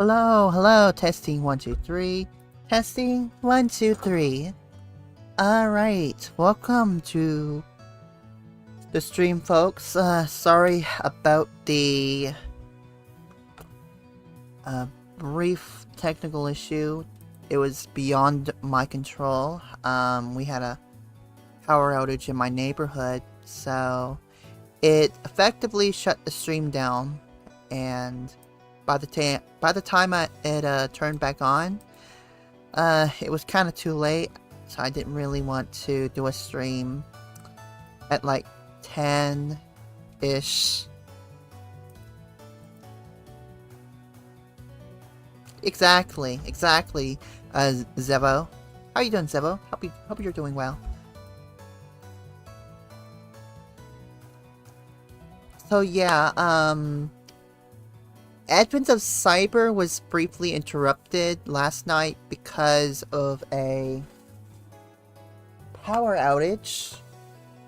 Hello, hello, testing 1, 2, 3. Testing 1, 2, 3. Alright, welcome to the stream, folks. Sorry about the brief technical issue. It was beyond my control. We had a power outage in my neighborhood, so it effectively shut the stream down, and by the time it turned back on, it was kind of too late, so I didn't really want to do a stream at like 10-ish. Exactly, Zevo. How you doing, Zevo? Hope you're doing well. So yeah, Advent of Cyber was briefly interrupted last night because of a power outage.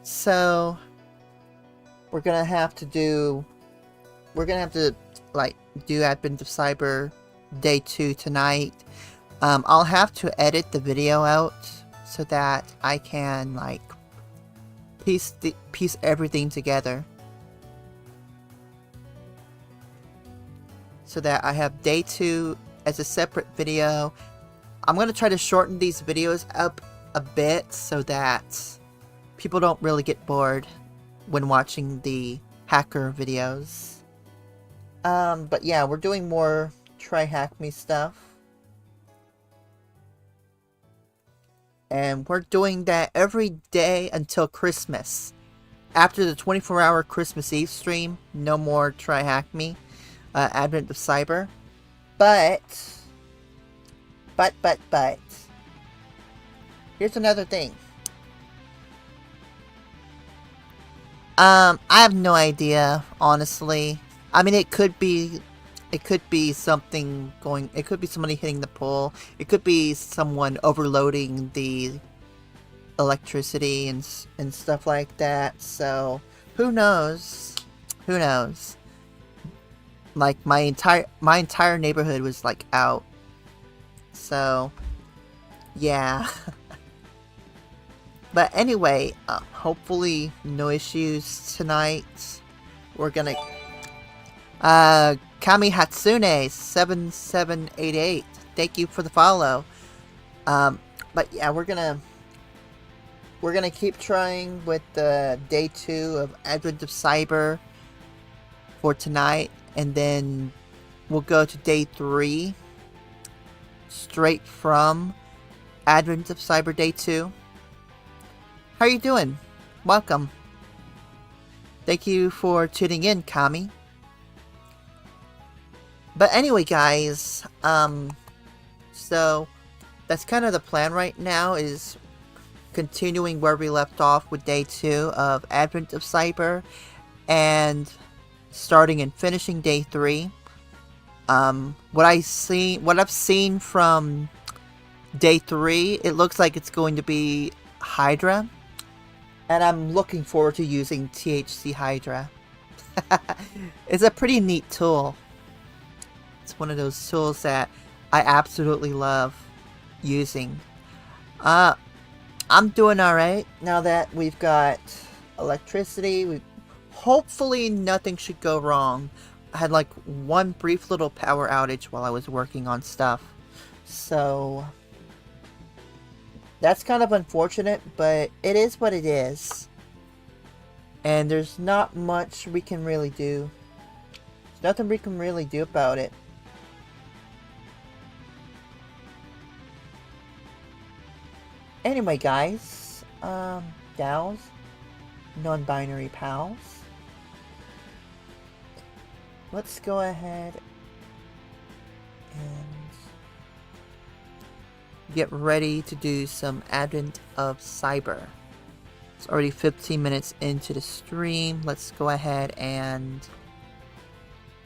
So we're gonna have to do Advent of Cyber Day 2 tonight. I'll have to edit the video out so that I can like piece everything together, so that I have Day 2 as a separate video. I'm going to try to shorten these videos up a bit so that people don't really get bored when watching the hacker videos. But yeah, we're doing more TryHackMe stuff. And we're doing that every day until Christmas. After the 24-hour Christmas Eve stream, no more TryHackMe. Advent of Cyber. But here's another thing. I have no idea, honestly. I mean, it could be something going, it could be somebody hitting the pole, it could be someone overloading the electricity and stuff like that, so who knows? Like my entire neighborhood was like out, so yeah. But anyway, hopefully no issues tonight. We're gonna Kami Hatsune 7788, thank you for the follow. But yeah, we're gonna keep trying with the Day 2 of Advent of Cyber for tonight. And then we'll go to Day 3 straight from Advent of Cyber Day 2. How are you doing? Welcome. Thank you for tuning in, Kami. But anyway, guys, so that's kind of the plan right now, is continuing where we left off with Day 2 of Advent of Cyber, and starting and finishing Day 3. What I've seen from Day 3, it looks like it's going to be Hydra, and I'm looking forward to using THC Hydra. It's a pretty neat tool. It's one of those tools that I absolutely love using. I'm doing alright now that we've got electricity. Hopefully nothing should go wrong. I had like one brief little power outage while I was working on stuff, so that's kind of unfortunate, but it is what it is, and there's not much we can really do. There's nothing we can really do about it. Anyway, guys, gals, non-binary pals, let's go ahead and get ready to do some Advent of Cyber. It's already 15 minutes into the stream. Let's go ahead and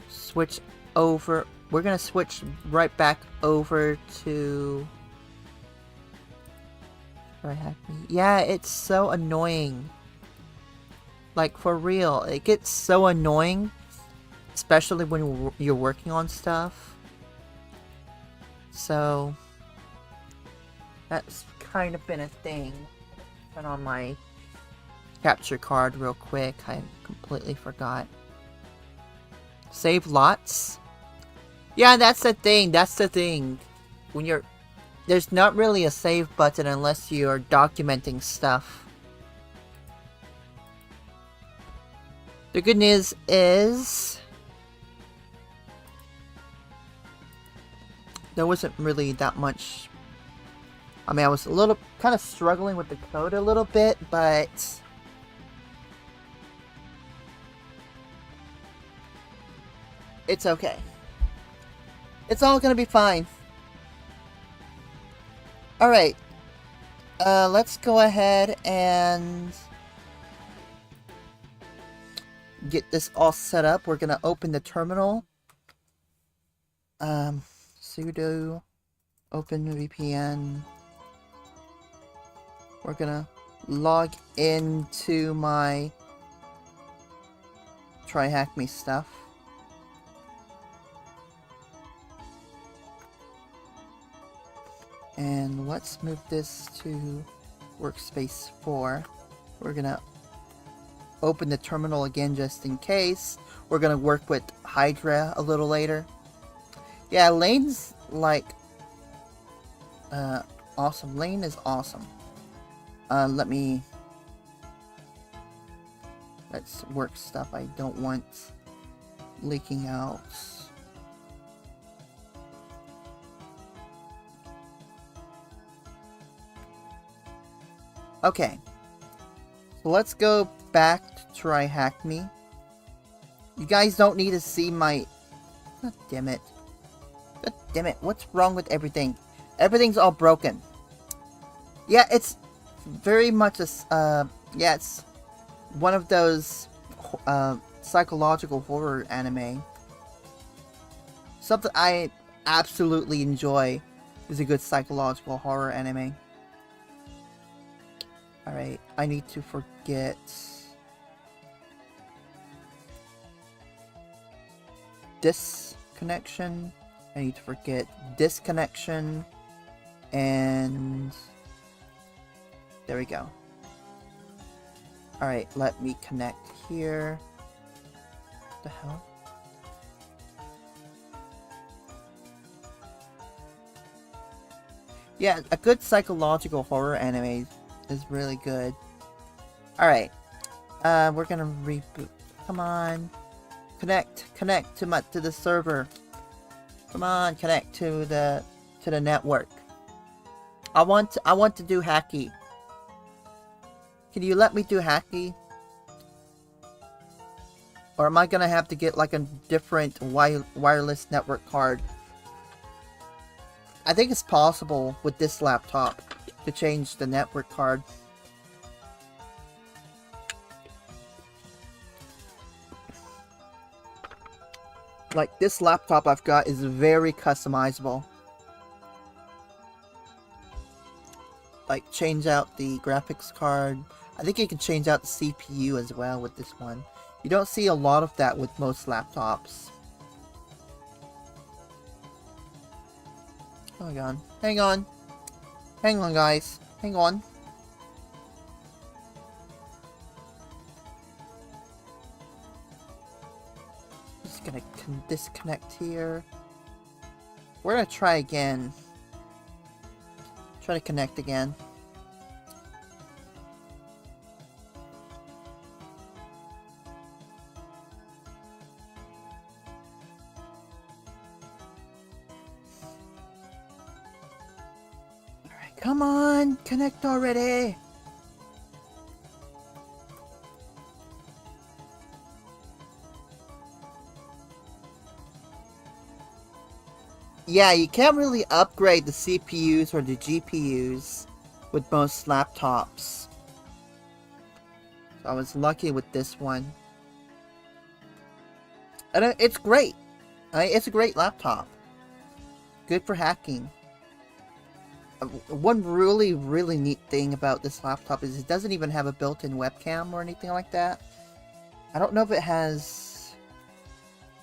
switch over. We're gonna switch right back over to TryHackMe. Yeah, it's so annoying. Like, for real, it gets so annoying, especially when you're working on stuff. So that's kind of been a thing. Put on my capture card real quick. I completely forgot. Save lots? Yeah, that's the thing. That's the thing. When you're... There's not really a save button unless you're documenting stuff. The good news is... there wasn't really that much... I mean, I was a little... kind of struggling with the code a little bit, but... it's okay. It's all gonna be fine. Alright. Let's go ahead and... get this all set up. We're gonna open the terminal. Sudo open VPN. We're gonna log into my TryHackMe stuff. And let's move this to workspace 4. We're gonna open the terminal again just in case. We're gonna work with Hydra a little later. Yeah, Lane's like awesome. Lane is awesome. Let's work stuff I don't want leaking out. Okay, so let's go back to TryHackMe. You guys don't need to see my... God damn it. God damn it, what's wrong with everything? Everything's all broken. Yeah, it's very much a... yeah, it's one of those psychological horror anime. Something I absolutely enjoy is a good psychological horror anime. Alright, I need to forget... this connection. I need to forget this connection. And... there we go. Alright, let me connect here. What the hell? Yeah, a good psychological horror anime is really good. Alright. We're gonna reboot. Come on. Connect to the server. Come on, connect to the network. I want to do hacky. Can you let me do hacky? Or am I gonna have to get like a different wireless network card? I think it's possible with this laptop to change the network card. Like, this laptop I've got is very customizable. Like, change out the graphics card. I think you can change out the CPU as well with this one. You don't see a lot of that with most laptops. Hang on. Hang on. Hang on, guys. Hang on. Just gonna disconnect here. We're gonna try again. Try to connect again. Come on, connect already. Yeah, you can't really upgrade the CPUs or the GPUs with most laptops. So I was lucky with this one. And it's great. It's a great laptop. Good for hacking. One really neat thing about this laptop is it doesn't even have a built-in webcam or anything like that. I don't know if it has...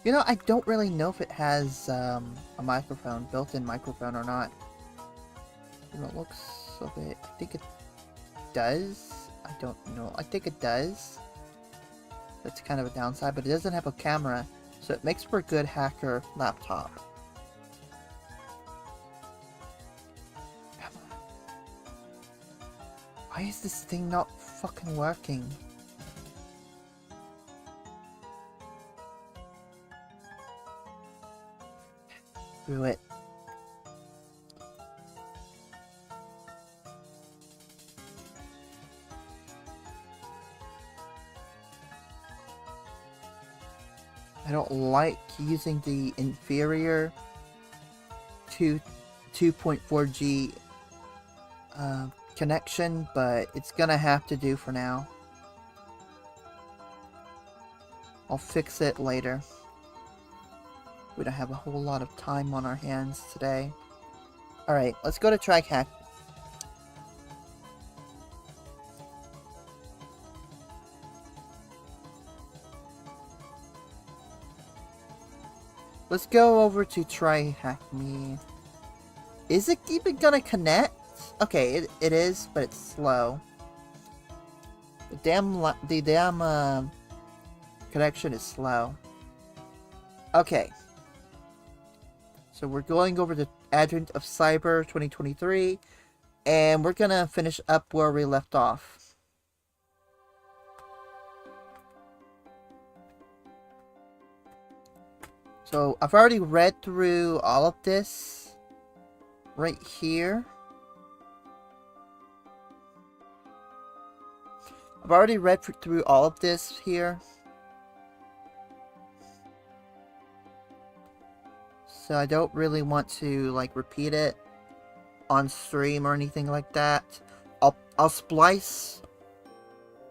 You know, I don't really know if it has a microphone, built-in microphone or not. It looks of it. I think it does. I don't know. I think it does. That's kind of a downside, but it doesn't have a camera, so it makes for a good hacker laptop. Come on. Why is this thing not fucking working? Screw it. I don't like using the inferior 2.4G connection, but it's gonna have to do for now. I'll fix it later. We don't have a whole lot of time on our hands today. Alright, let's go to TryHack. Let's go over to TryHackMe. Is it even gonna connect? Okay, it is, but it's slow. The damn connection is slow. Okay. So we're going over to Advent of Cyber 2023, and we're gonna finish up where we left off. So I've already read through all of this right here. I've already read through all of this here. So I don't really want to like repeat it on stream or anything like that. I'll splice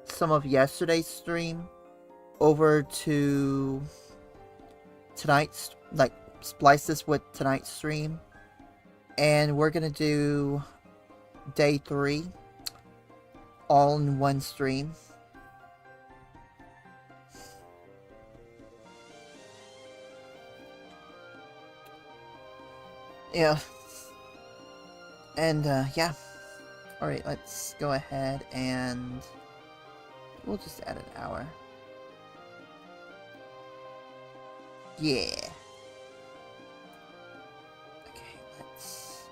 some of yesterday's stream over to tonight's, like splice this with tonight's stream, and we're gonna do day 3 all in one stream. Yeah. And yeah. Alright, let's go ahead and we'll just add an hour. Yeah. Okay, let's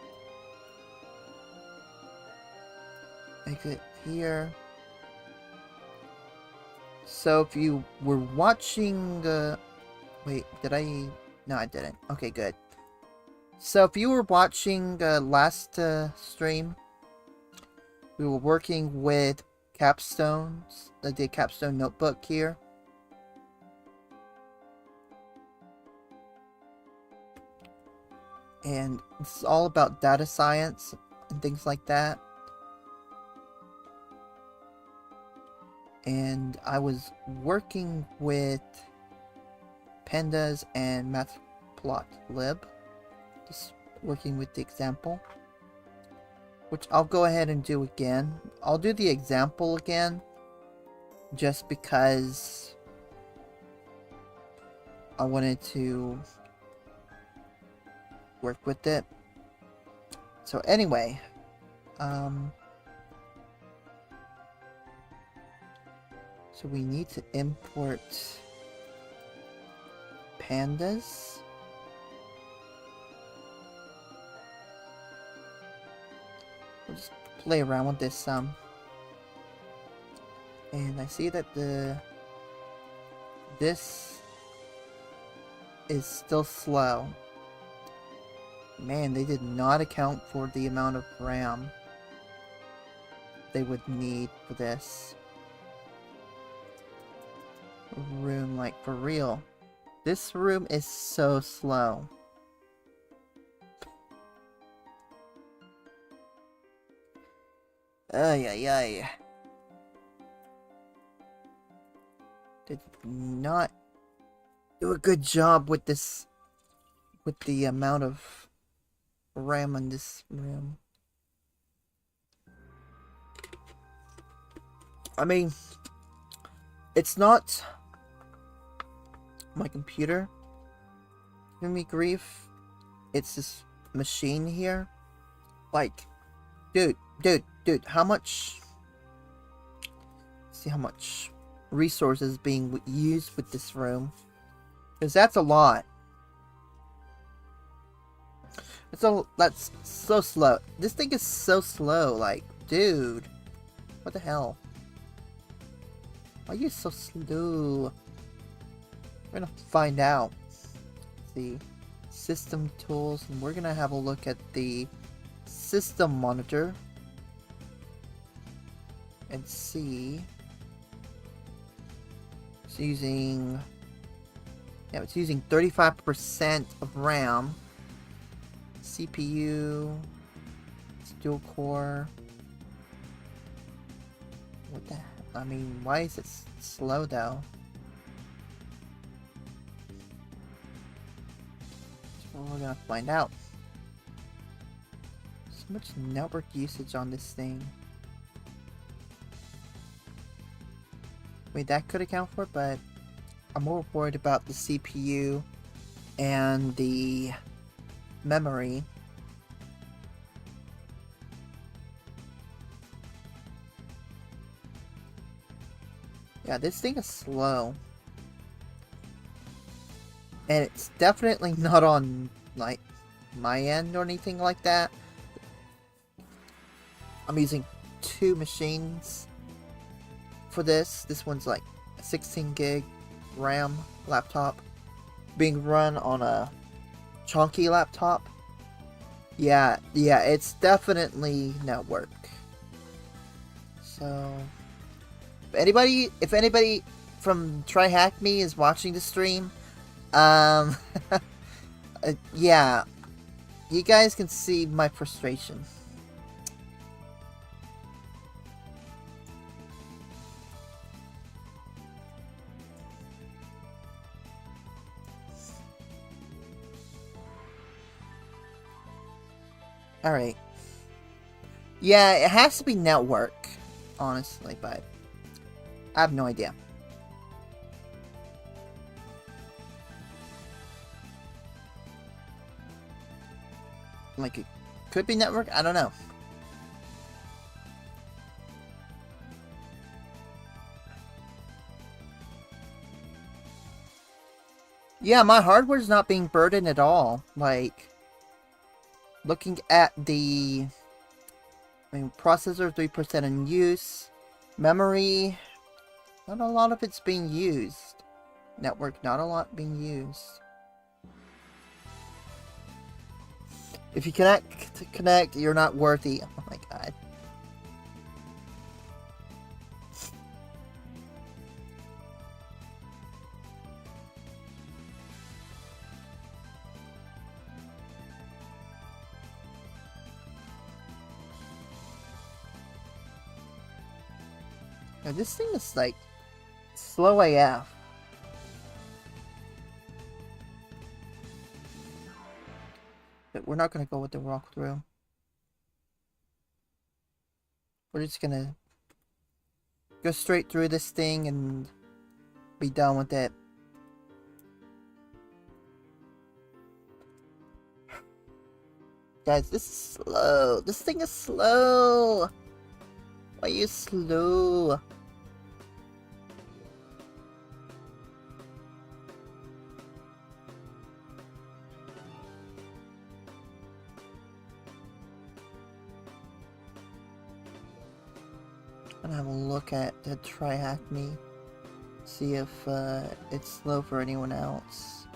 exit here. So if you were watching, wait, did I? No, I didn't. Okay, good. So if you were watching last stream, we were working with capstones, the capstone notebook here. And it's all about data science and things like that. And I was working with pandas and matplotlib, just working with the example, which I'll go ahead and do again. I'll do the example again just because I wanted to work with it. So anyway, so we need to import pandas. We'll just play around with this some. And I see that this is still slow. Man, they did not account for the amount of RAM they would need for this room, like for real. This room is so slow. Ay ay ay. Did not do a good job with this, with the amount of RAM in this room. I mean, it's not my computer, giving me grief. It's this machine here. Like, dude, how much... see how much resources being used with this room. Because that's a lot. That's so slow. This thing is so slow. Like, dude. What the hell? Why are you so slow? We're gonna find out. Let's see. System tools. And we're gonna have a look at the system monitor. And see. It's using... yeah, it's using 35% of RAM. CPU. It's dual core. What the hell? I mean, why is it slow though? That's what we're gonna find out. So much network usage on this thing. I mean, that could account for it, but I'm more worried about the CPU and the memory. Yeah, this thing is slow. And it's definitely not on, like, my end or anything like that. I'm using 2 machines for this. This one's like a 16 gig RAM laptop being run on a chunky laptop. Yeah, it's definitely network. So if anybody from TryHackMe is watching the stream, yeah, you guys can see my frustration. Alright. Yeah, it has to be network, honestly, but I have no idea. Like, it could be network? I don't know. Yeah, my hardware's not being burdened at all. Like, looking at the... I mean, processor 3% in use. Memory... not a lot of it's being used. Network, not a lot being used. If you connect, you're not worthy. Oh my god. Now this thing is like slow AF. But we're not gonna go with the walkthrough. We're just gonna go straight through this thing and be done with it. Guys, this is slow. This thing is slow. Why are you slow? I'm gonna have a look at the TryHackMe. See if it's slow for anyone else.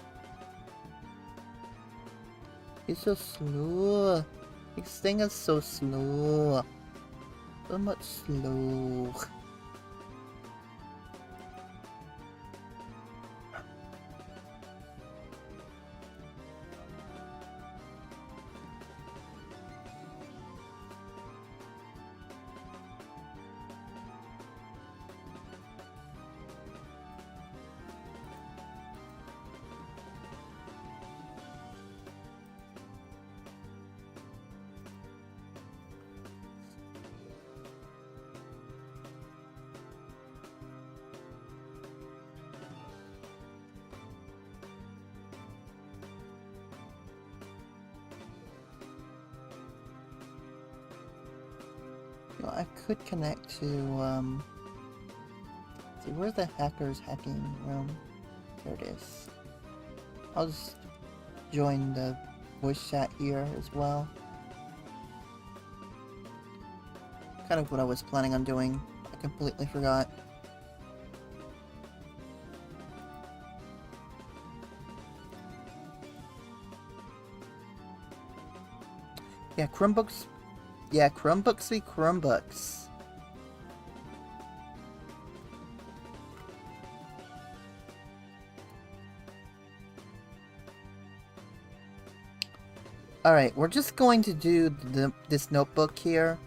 It's so slow. This thing is so slow. So much slow. So I could connect to, see, where's the hackers hacking room? There it is. I'll just join the voice chat here as well. Kind of what I was planning on doing. I completely forgot. Yeah, Chromebooks. Yeah, Chromebooks be Chromebooks. Alright, we're just going to do this notebook here.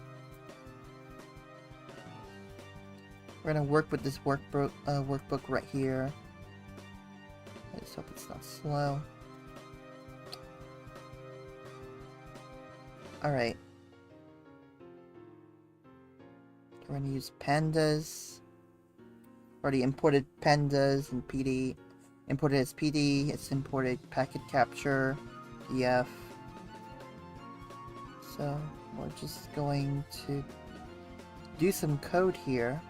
We're gonna work with this workbook right here. I just hope it's not slow. Alright. We're gonna use pandas. Already imported pandas and PD. Imported as PD, it's imported packet capture, EF. So we're just going to do some code here.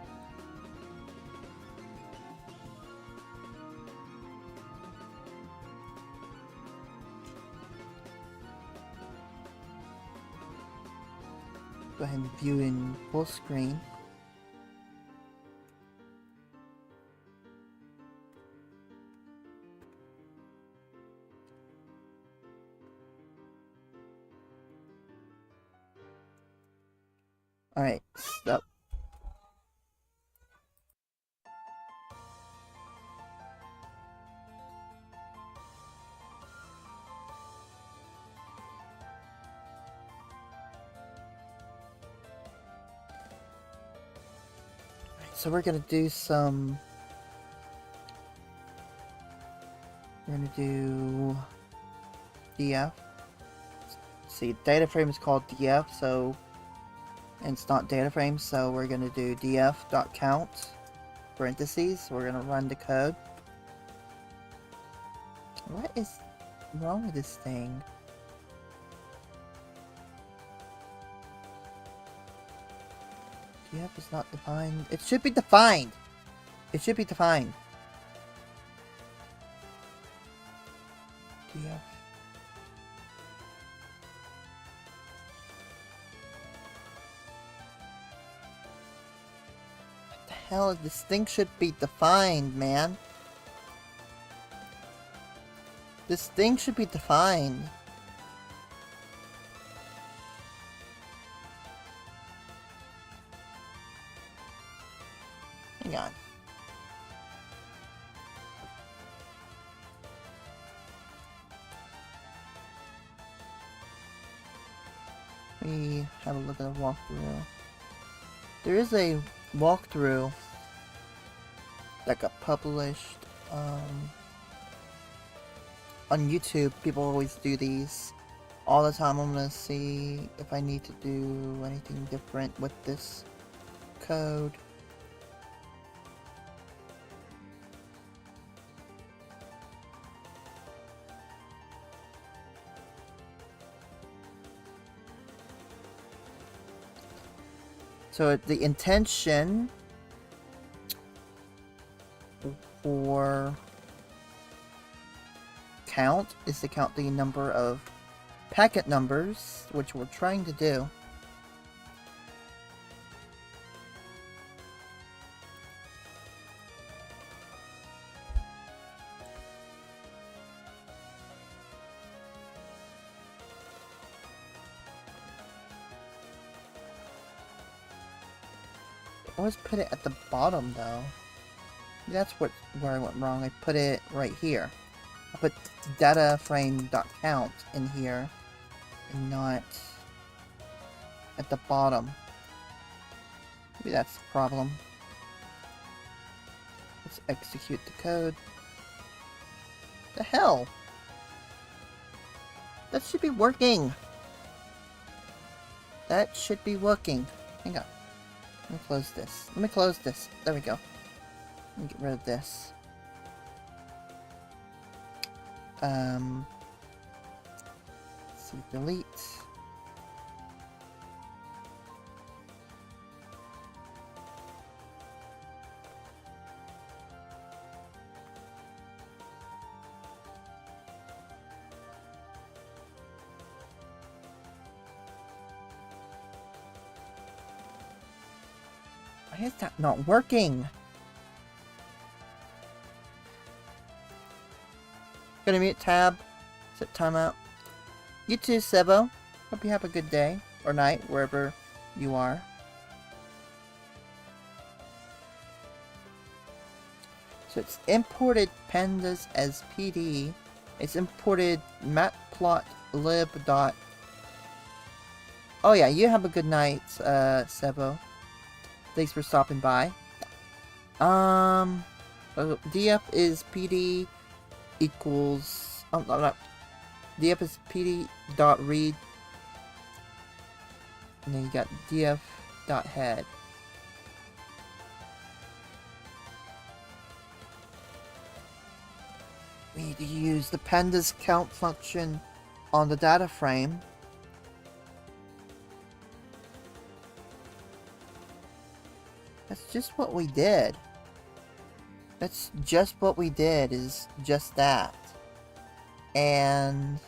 Go ahead and view in full screen. Alright, stop. So we're gonna do some... We're gonna do... DF. See, data frame is called DF, so... And it's not data frame, so we're gonna do df.count, parentheses, we're gonna run the code. What is wrong with this thing? DF is not defined. It should be defined! It should be defined. DF. What the hell? This thing should be defined, man. This thing should be defined. Hang on. Let me have a look at the walkthrough. There is a walkthrough that got published on YouTube. People always do these all the time. I'm gonna see if I need to do anything different with this code. So the intention for count is to count the number of packet numbers, which we're trying to do. I always put it at the bottom though. That's where I went wrong. I put it right here. I put data frame.count in here and not at the bottom. Maybe that's the problem. Let's execute the code. The hell? That should be working. That should be working. Hang on. Let me close this. Let me close this. There we go. Let me get rid of this. Let's see, delete. Why is that not working? Gonna mute tab. Set timeout. You too, Sebo. Hope you have a good day. Or night, wherever you are. So it's imported pandas as PD. It's imported matplotlib. Oh yeah, you have a good night, Sebo. Thanks for stopping by. DF is PD equals... Oh, no. DF is PD dot read. And then you got DF dot head. We need to use the pandas count function on the data frame. That's just what we did. That's just what we did, is just that. And...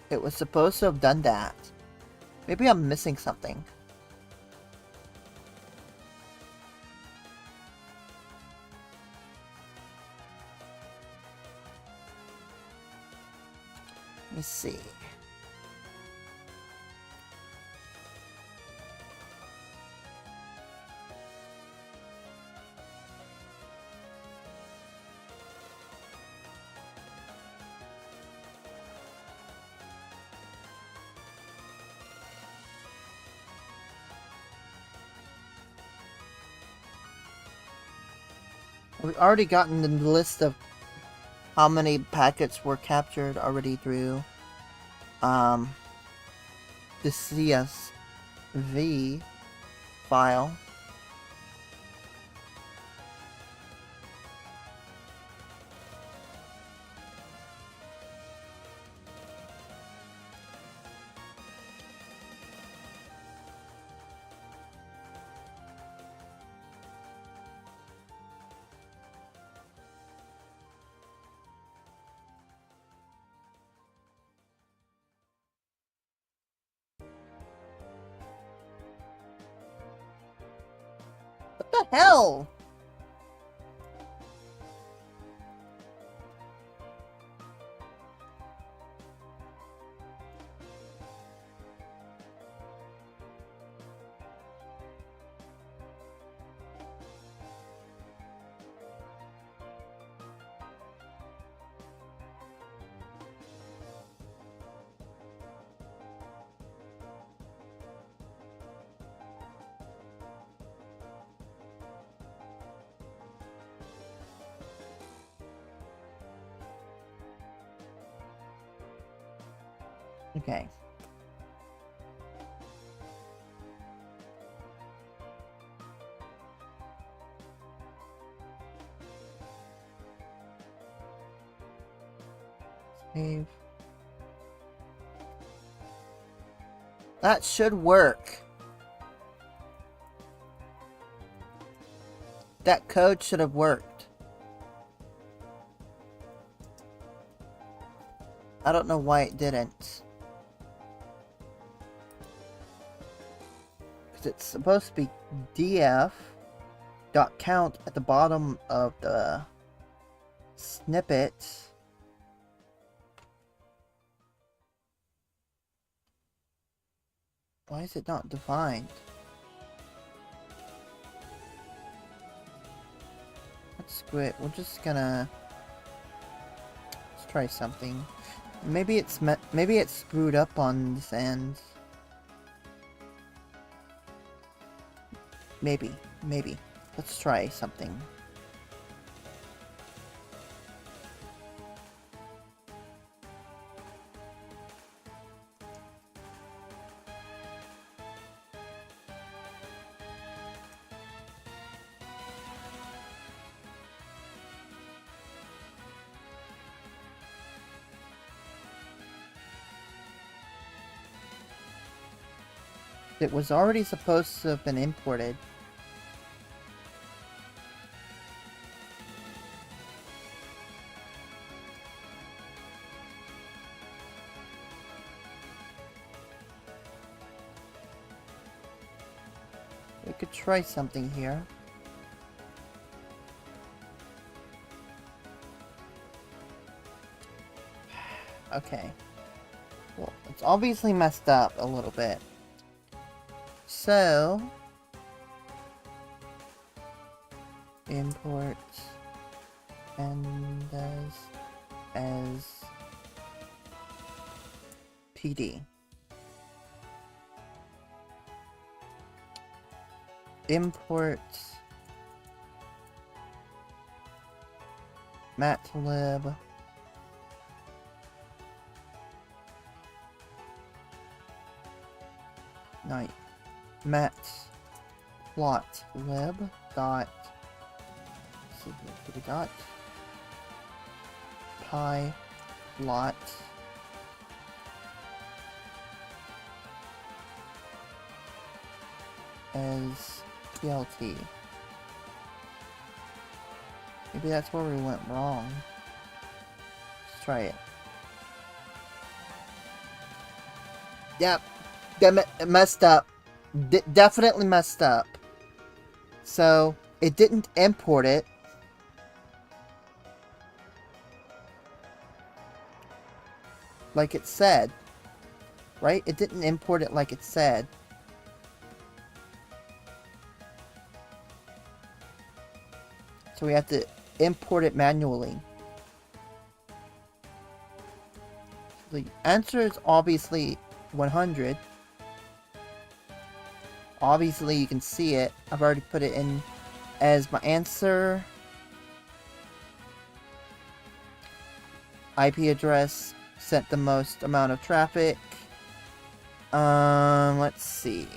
it was supposed to have done that. Maybe I'm missing something. Let me see. We've already gotten the list of how many packets were captured already through the CSV file. What the hell? Okay. Save. That should work. That code should have worked. I don't know why it didn't. It's supposed to be df.count at the bottom of the snippet. Why is it not defined? Let's quit. We're just gonna... let's try something. Maybe it's screwed up on this end. Maybe. Let's try something. It was already supposed to have been imported. could try something here. Okay. Well, it's obviously messed up a little bit. So... import pandas as PD. Import matlib matplotlib dot we got pyplot as PLT. Maybe that's where we went wrong. Let's try it. Yep, it messed up. Definitely messed up. So it didn't import it. Like it said. Right? It didn't import it like it said. So we have to import it manually. The answer is obviously 100. Obviously you can see it. I've already put it in as my answer. IP address sent the most amount of traffic. Let's see.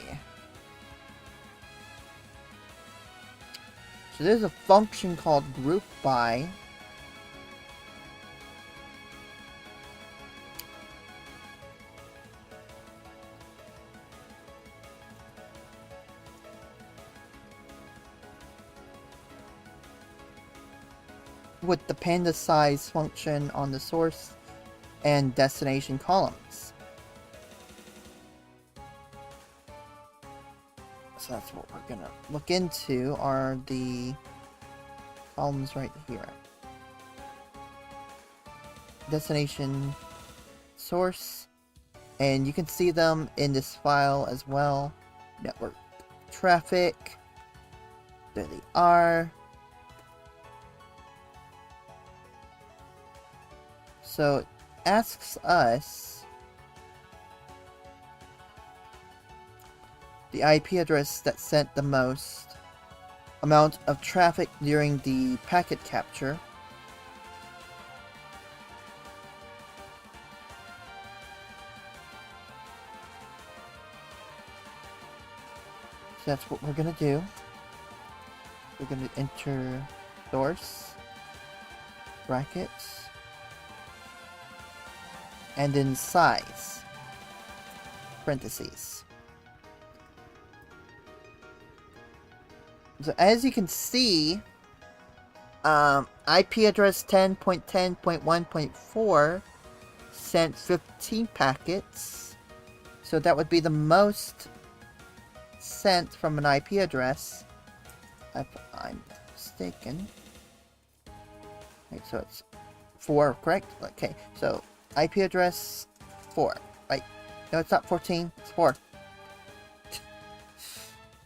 So there's a function called group by. With the panda size function on the source and destination columns. So that's what we're gonna look into, are the columns right here. Destination, source, and you can see them in this file as well. Network traffic, there they are. So it asks us the IP address that sent the most amount of traffic during the packet capture. So that's what we're going to do. We're going to enter source, brackets, and then size, parentheses. So as you can see, IP address 10.10.1.4 sent 15 packets. So that would be the most sent from an IP address, if I'm mistaken. Okay, so it's 4, correct? Okay, so IP address 4, right? No, it's not 14, it's 4.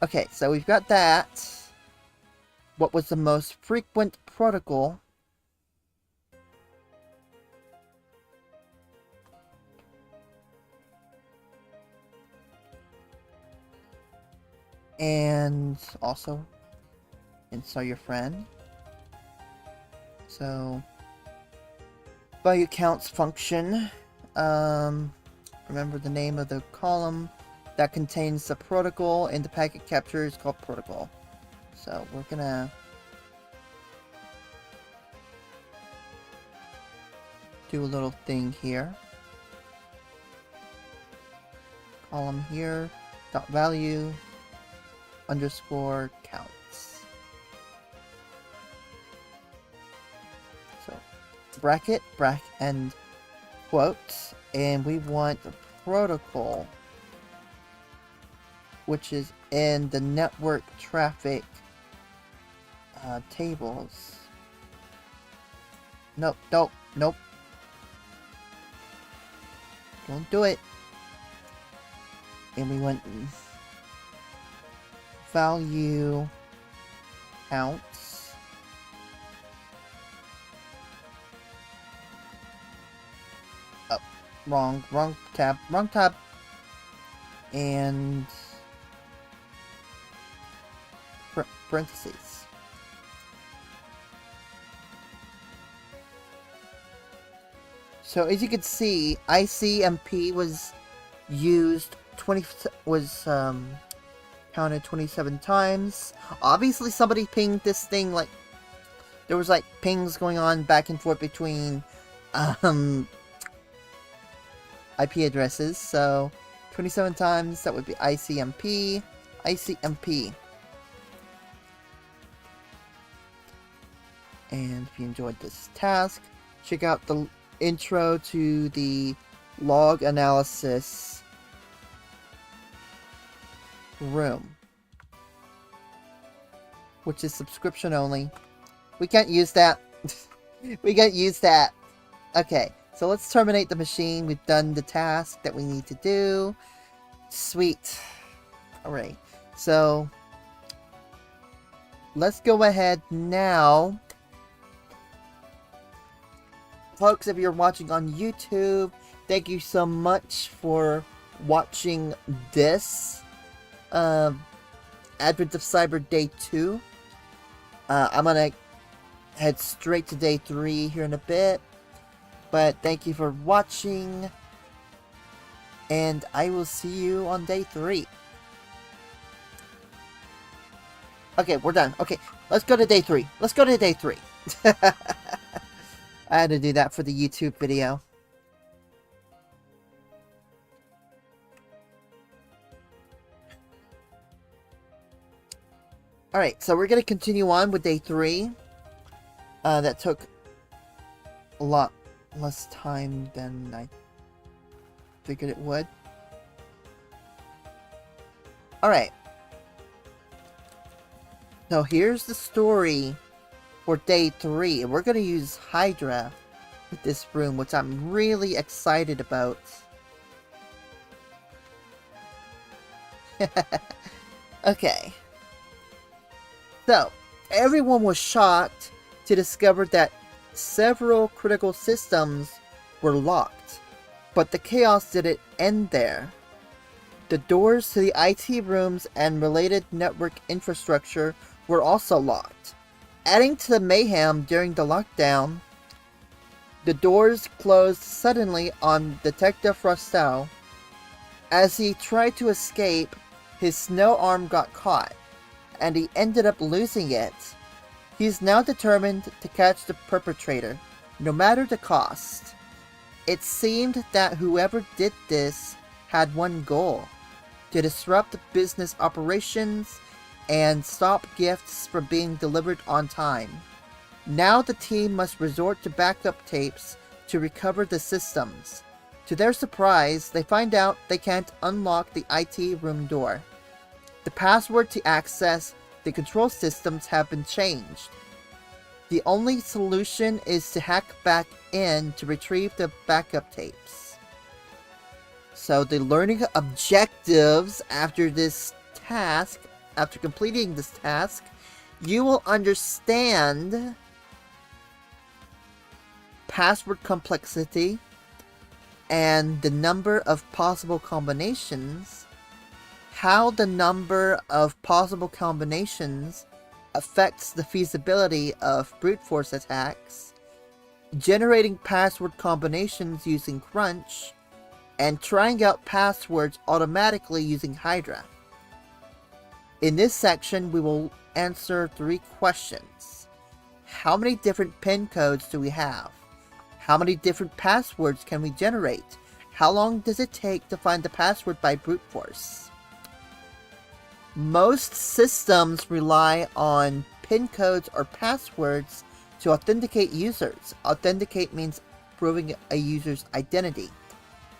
Okay, so we've got that. What was the most frequent protocol? And also, install your friend. So, value counts function. Remember the name of the column that contains the protocol in the packet capture is called protocol. So we're gonna do a little thing here. Column here, dot value, underscore counts. So bracket, and quotes, and we want the protocol which is in the network traffic tables. Nope, nope, nope. Don't do it. And we went value counts. Oh, wrong tab, and parentheses. So as you can see, ICMP was used counted 27 times. Obviously somebody pinged this thing, like there was like pings going on back and forth between IP addresses. So 27 times, that would be ICMP. And if you enjoyed this task, check out the intro to the log analysis room, which is subscription only. We can't use that. We can't use that. Okay, so let's terminate the machine. We've done the task that we need to do. Sweet. Alright, so let's go ahead now. Folks, if you're watching on YouTube, thank you so much for watching this Advent of Cyber Day 2. I'm gonna head straight to Day 3 here in a bit. But thank you for watching. And I will see you on Day 3. Okay, we're done. Okay, let's go to Day 3. Let's go to Day 3. I had to do that for the YouTube video. Alright, so we're going to continue on with Day 3. That took a lot less time than I figured it would. Alright. So here's the story for Day 3. We're going to use Hydra with this room, which I'm really excited about. Okay. So, everyone was shocked to discover that several critical systems were locked. But the chaos didn't end there. The doors to the IT rooms and related network infrastructure were also locked. Adding to the mayhem during the lockdown, the doors closed suddenly on Detective Rostow. As he tried to escape, his snow arm got caught, and he ended up losing it. He's now determined to catch the perpetrator, no matter the cost. It seemed that whoever did this had one goal: to disrupt business operations and stop gifts from being delivered on time. Now the team must resort to backup tapes to recover the systems. To their surprise, they find out they can't unlock the IT room door. The password to access the control systems have been changed. The only solution is to hack back in to retrieve the backup tapes. So the learning objectives after this task, after completing this task, you will understand password complexity and the number of possible combinations, how the number of possible combinations affects the feasibility of brute force attacks, generating password combinations using Crunch, and trying out passwords automatically using Hydra. In this section, we will answer 3 questions. How many different PIN codes do we have? How many different passwords can we generate? How long does it take to find the password by brute force? Most systems rely on PIN codes or passwords to authenticate users. Authenticate means proving a user's identity.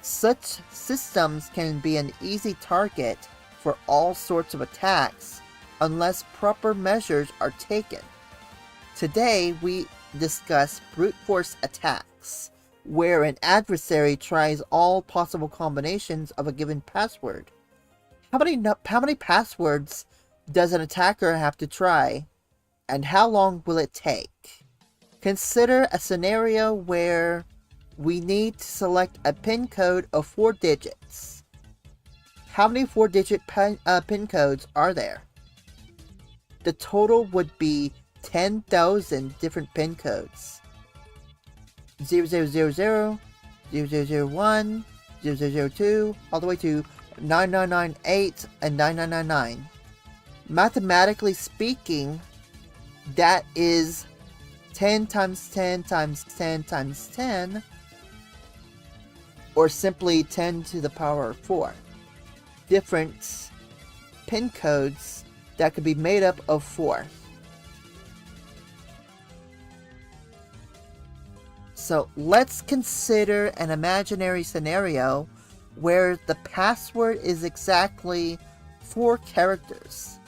Such systems can be an easy target for all sorts of attacks unless proper measures are taken. Today we discuss brute force attacks, where an adversary tries all possible combinations of a given password. How many passwords does an attacker have to try, and how long will it take? Consider a scenario where we need to select a PIN code of 4 digits. How many 4-digit PIN codes are there? The total would be 10,000 different PIN codes. 0000, 0001, 0002, all the way to 9998 and 9999. Mathematically speaking, that is 10 times 10 times 10 times 10, or simply 10 to the power of 4. Different PIN codes that could be made up of 4. So let's consider an imaginary scenario where the password is exactly 4 characters,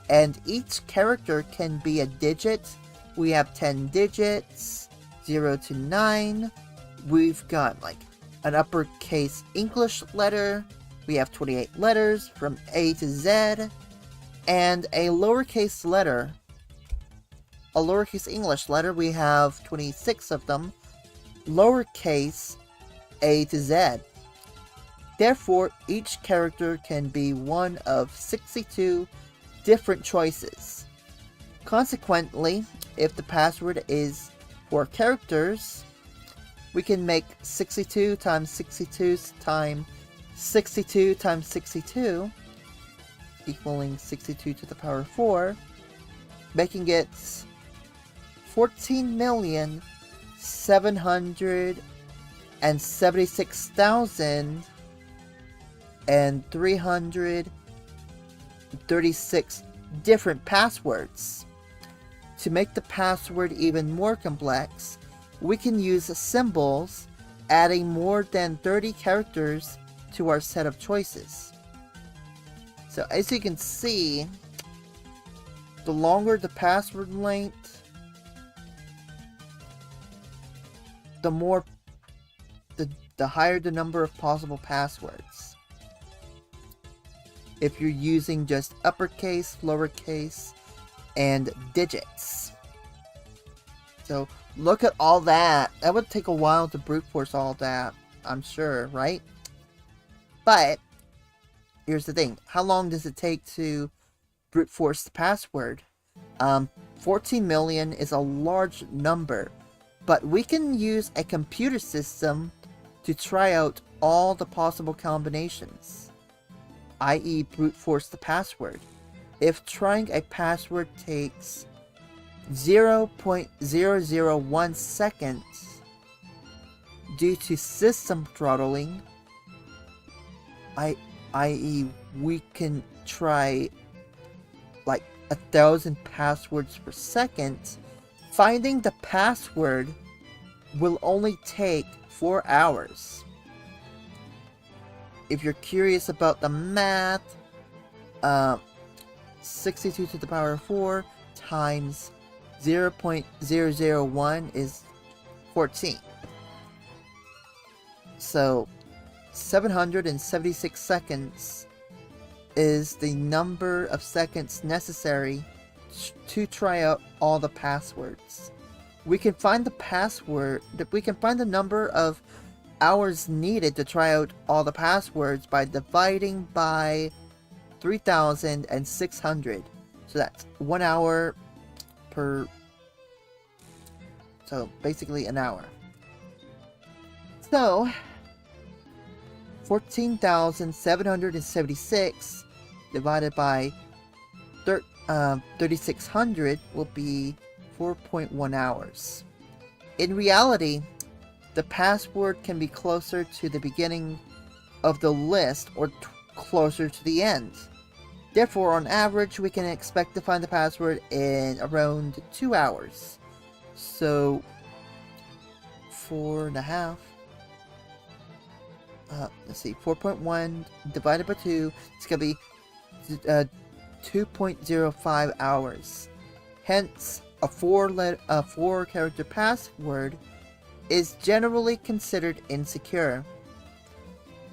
and each character can be a digit. We have 10 digits, 0 to 9. We've got like an uppercase English letter. We have 28 letters from A to Z, and a lowercase letter, a lowercase English letter. We have 26 of them, lowercase A to Z. Therefore, each character can be one of 62 different choices. Consequently, if the password is 4 characters, we can make 62 times 62 times 62 times 62 equaling 62 to the power of 4, making it 14,776,336 different passwords. To make the password even more complex, we can use symbols, adding more than 30 characters to our set of choices. So as you can see, the longer the password length, the higher the number of possible passwords. If you're using just uppercase, lowercase, and digits. So look at all that. That would take a while to brute force all that, I'm sure, right? But here's the thing. How long does it take to brute force the password? 14 million is a large number, but we can use a computer system to try out all the possible combinations, i.e. brute force the password. If trying a password takes 0.001 seconds due to system throttling, i.e. we can try like 1,000 passwords per second, finding the password will only take 4 hours. If you're curious about the math, 62 to the power of 4 times 0.001 is 14. So 776 seconds is the number of seconds necessary to try out all the passwords. We can find the number of hours needed to try out all the passwords by dividing by 3,600. So that's 1 hour per, so basically an hour. So 14,776 divided by 3,600 will be 4.1 hours. In reality, the password can be closer to the beginning of the list or closer to the end. Therefore, on average, we can expect to find the password in around 2 hours. So 4.5. Let's see, 4.1 divided by 2, it's going to be 2.05 hours. Hence, a 4-character password is generally considered insecure.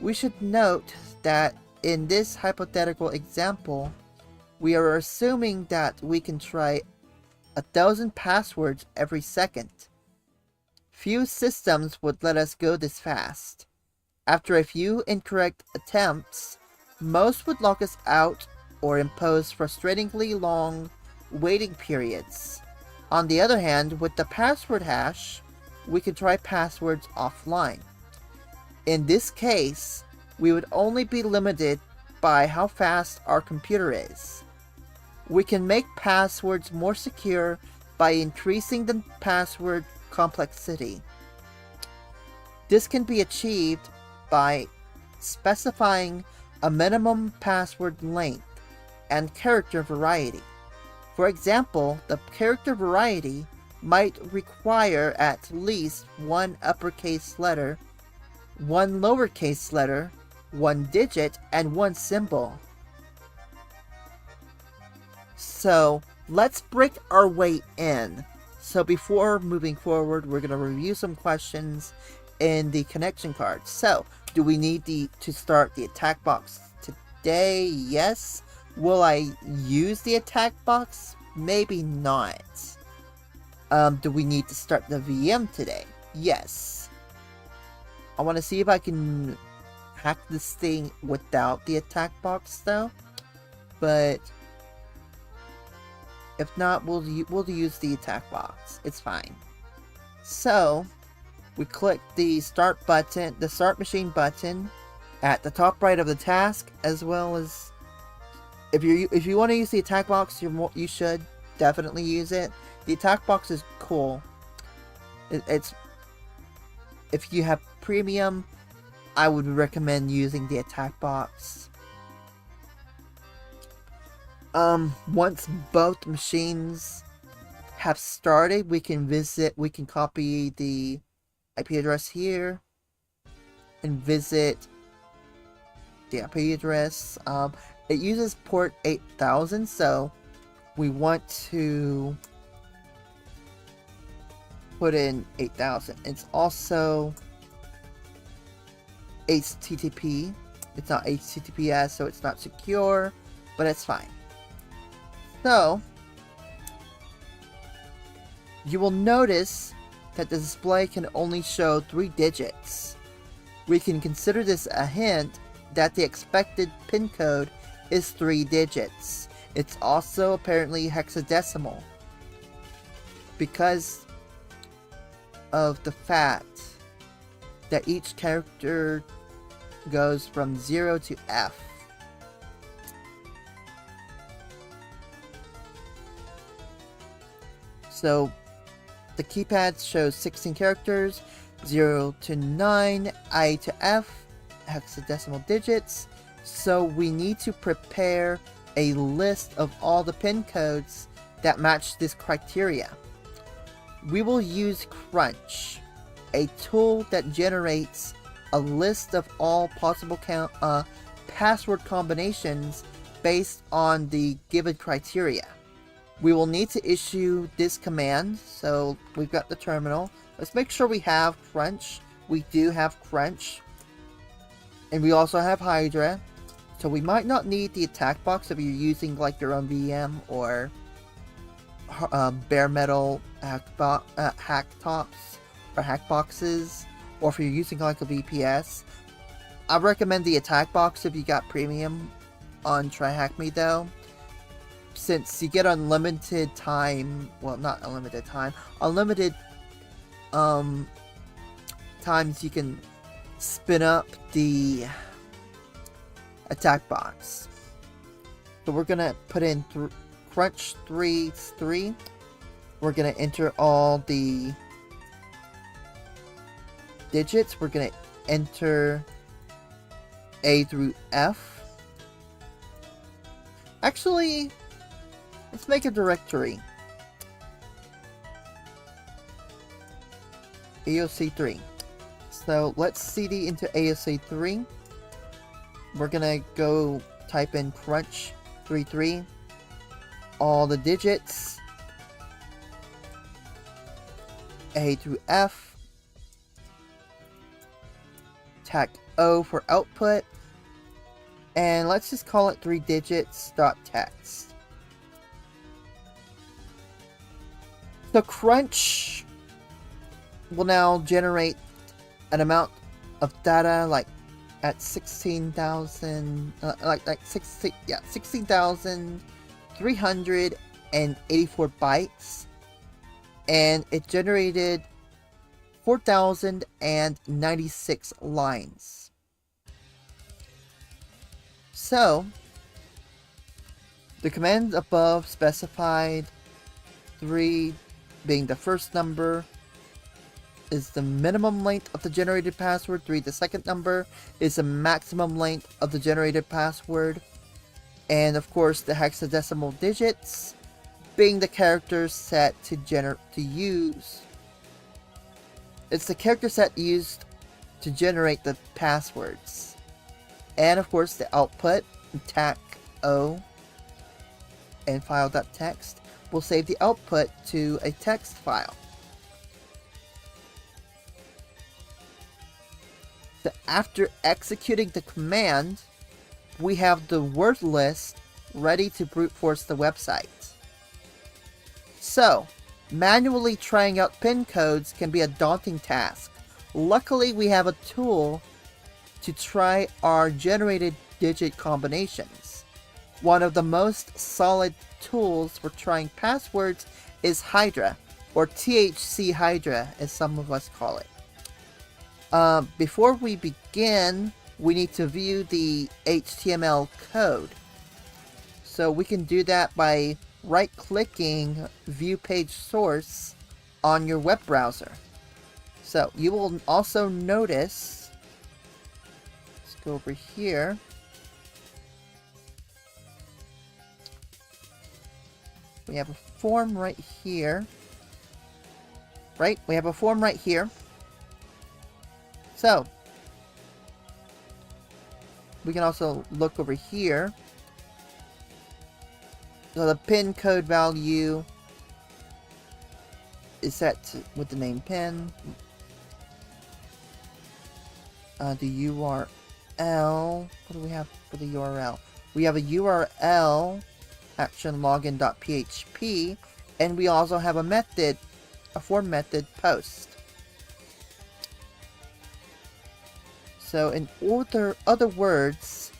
We should note that in this hypothetical example, we are assuming that we can try 1,000 passwords every second. Few systems would let us go this fast. After a few incorrect attempts, most would lock us out or impose frustratingly long waiting periods. On the other hand, with the password hash, we could try passwords offline. In this case, we would only be limited by how fast our computer is. We can make passwords more secure by increasing the password complexity. This can be achieved by specifying a minimum password length and character variety. For example, the character variety might require at least one uppercase letter, one lowercase letter, one digit, and one symbol. So let's break our way in. So before moving forward, we're going to review some questions in the connection card. So, do we need to start the attack box today? Yes. Will I use the attack box? Maybe not. Do we need to start the VM today? Yes. I want to see if I can hack this thing without the attack box though. But if not, we'll use the attack box. It's fine. So we click the start button, the start machine button at the top right of the task, as well as if you want to use the attack box, you should definitely use it. The attack box is cool. It's if you have premium, I would recommend using the attack box. Once both machines have started, we can copy the IP address here and visit the IP address. It uses port 8000, so we want to put in 8000. It's also HTTP. It's not HTTPS, so it's not secure, but it's fine. So you will notice that the display can only show 3 digits. We can consider this a hint that the expected pin code is 3 digits. It's also apparently hexadecimal because of the fact that each character goes from 0 to F. So the keypad shows 16 characters, 0 to 9, I to F, hexadecimal digits. So we need to prepare a list of all the pin codes that match this criteria. We will use Crunch, a tool that generates a list of all possible password combinations based on the given criteria. We will need to issue this command, so we've got the terminal. Let's make sure we have Crunch. We do have Crunch. And we also have Hydra. So we might not need the attack box if you're using like your own VM or bare metal hack tops or hack boxes, or if you're using like a VPS. I recommend the attack box if you got premium on TryHackMe though, since you get unlimited time. Well, not unlimited time, unlimited times you can spin up the attack box. So we're gonna put in Crunch 3. We're gonna enter all the digits. We're gonna enter A through F. Actually, let's make a directory. AOC3. So let's CD into AOC3. We're gonna go type in Crunch 33, all the digits, A through F, tag O for output, and let's just call it 3 digits dot text. The crunch will now generate an amount of data like at 16,000, like 16,384 bytes, and it generated 4,096 lines. So, the command above specified 3 being the first number is the minimum length of the generated password, 3 the second number is the maximum length of the generated password, and of course the hexadecimal digits being the characters set to use. It's the character set used to generate the passwords. And of course the output, tag O and file.txt, will save the output to a text file. So after executing the command, we have the word list ready to brute force the website. So, manually trying out pin codes can be a daunting task. Luckily, we have a tool to try our generated digit combinations. One of the most solid tools for trying passwords is Hydra, or THC Hydra as some of us call it. Before we begin, we need to view the HTML code. So we can do that by right-clicking View Page Source on your web browser. So you will also notice, let's go over here. We have a form right here. Right? We have a form right here. So, we can also look over here. So the pin code value is set with the name pin. The URL, what do we have for the URL? We have a URL, action login.php, and we also have a method, a form method post. So in other words,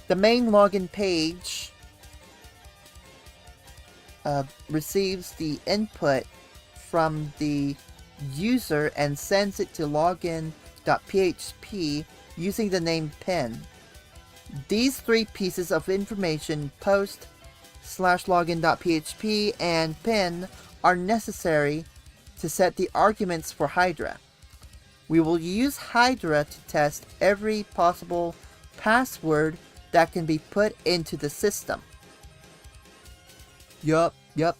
the main login page receives the input from the user and sends it to login.php using the name pin. These 3 pieces of information, post, /login.php, and pin, are necessary to set the arguments for Hydra. We will use Hydra to test every possible password that can be put into the system. Yup. Hang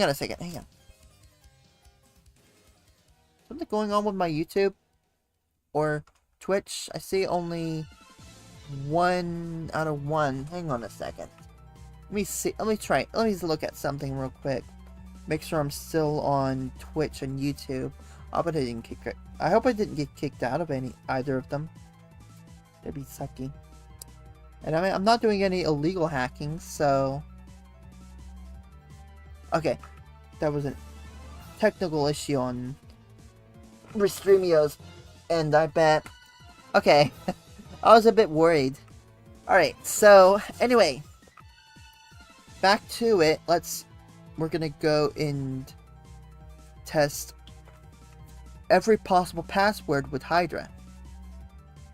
on a second, hang on. Something going on with my YouTube? Or Twitch? I see only 1 out of 1. Hang on a second. Let me see, let me look at something real quick. Make sure I'm still on Twitch and YouTube. I hope I didn't get kicked out of either of them. That'd be sucky. And I mean, I'm not doing any illegal hacking, so... Okay. That was a technical issue on Restreamio's end, I bet. Okay. I was a bit worried. Alright, so, anyway. Back to it. We're gonna go and test every possible password with Hydra.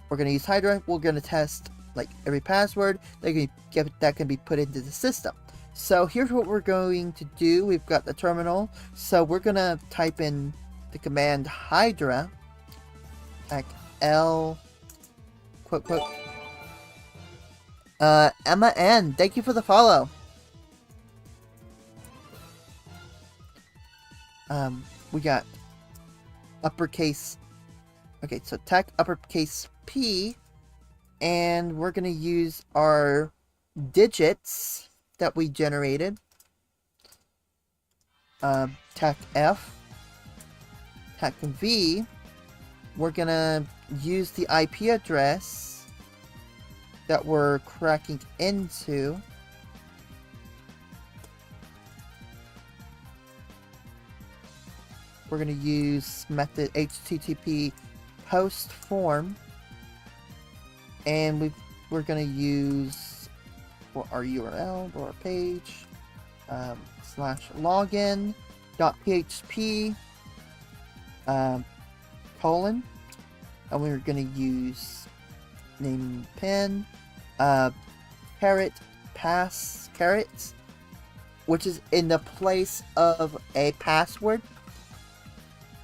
We're gonna use Hydra. We're gonna test like every password that can be put into the system. So here's what we're going to do. We've got the terminal, so we're gonna type in the command Hydra, like L quote Emma N, thank you for the follow. We got uppercase. Okay, so tech uppercase P And we're going to use our digits that we generated. TAC F, TAC V. We're going to use the IP address that we're cracking into. We're going to use method HTTP post form, and we're going to use for our URL or our page /login.php colon, and we're going to use name pin caret pass caret, which is in the place of a password.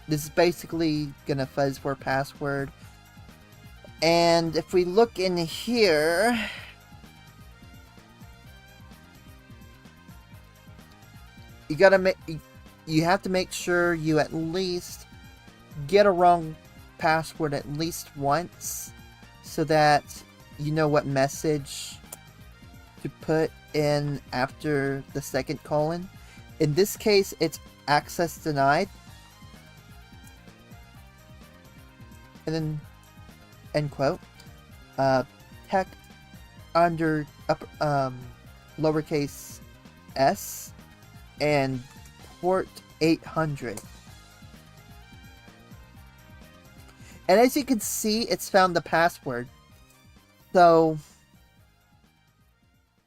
This is basically gonna fuzz for a password. And if we look in here, you have to make sure you at least get a wrong password at least once, so that you know what message to put in after the second colon. In this case, it's access denied. And then, end quote, tech under lowercase s and port 800. And as you can see, it's found the password. So,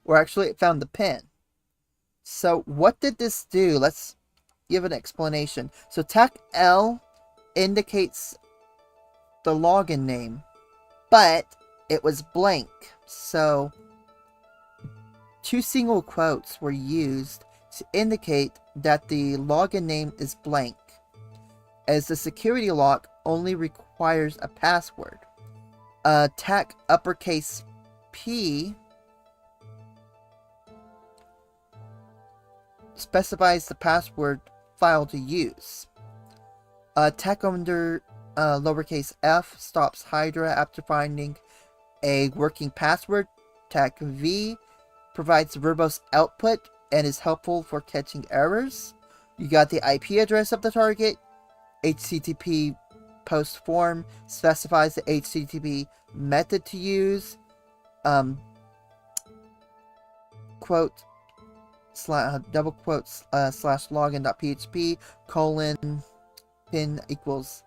or actually it found the pin. So what did this do? Let's give an explanation. So TAC L indicates the login name, but it was blank. So two single quotes were used to indicate that the login name is blank, as the security lock only requires a password. TAC uppercase P specifies the password file to use. TAC under lowercase f stops Hydra after finding a working password. TAC V provides verbose output and is helpful for catching errors. You got the IP address of the target. HTTP post form specifies the HTTP method to use. Quote double quotes /login.php colon pin equals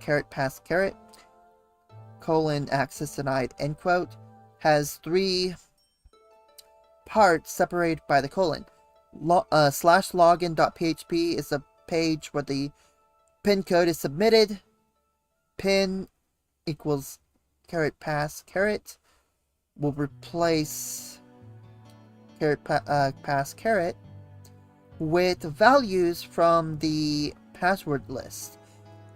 caret pass caret colon access denied, end quote. Has three parts separated by the colon. /login.php is a page where the pin code is submitted. Pin equals caret pass caret will replace caret pass caret with values from the password list.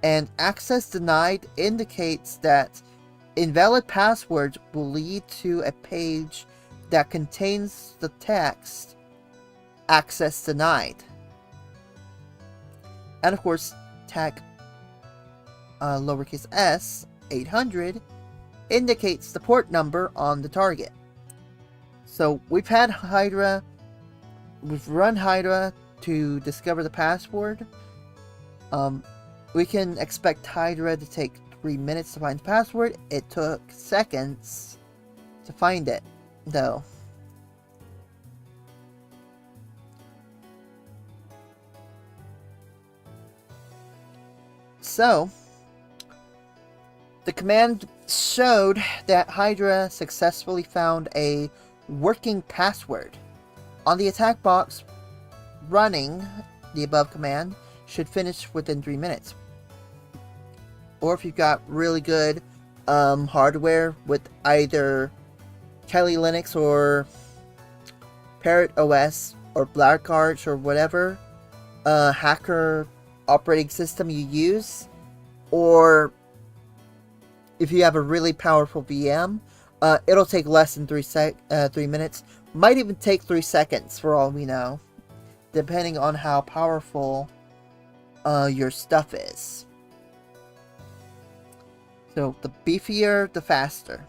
And access denied indicates that invalid passwords will lead to a page that contains the text access denied. And of course, TAC lowercase s 800 indicates the port number on the target. So we've run Hydra to discover the password. We can expect Hydra to take 3 minutes to find the password. It took seconds to find it, though. So, the command showed that Hydra successfully found a working password. On the attack box, running the above command should finish within 3 minutes. Or if you've got really good hardware with either Kali Linux or Parrot OS or Black Arch or whatever hacker operating system you use, or if you have a really powerful VM, it'll take less than 3 minutes. Might even take 3 seconds for all we know, depending on how powerful your stuff is. So, the beefier, the faster.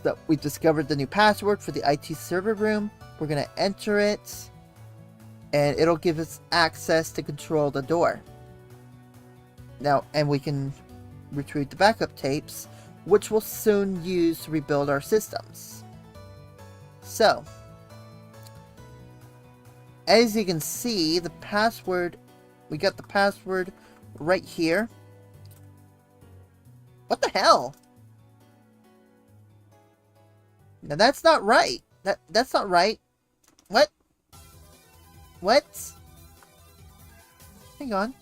So, we discovered the new password for the IT server room. We're going to enter it. And it'll give us access to control the door. Now, and we can retrieve the backup tapes, which we'll soon use to rebuild our systems. So, as you can see, the password, we got the password right here. What the hell? Now that's not right. That's not right. What? What? Hang on.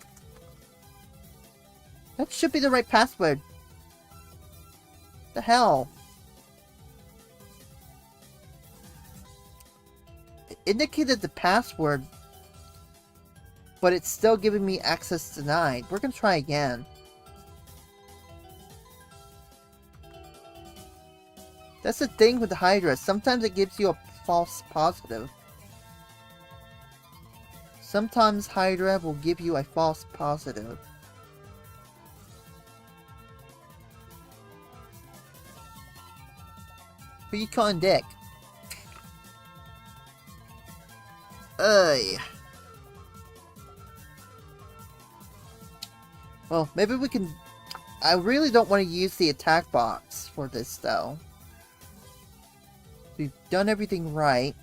That should be the right password. The hell? It indicated the password, but it's still giving me access denied. We're gonna try again. That's the thing with the Hydra. Sometimes it gives you a false positive. Sometimes Hydra will give you a false positive. Who you calling Dick? Ugh. Well, maybe we can... I really don't want to use the attack box for this, though. We've done everything right.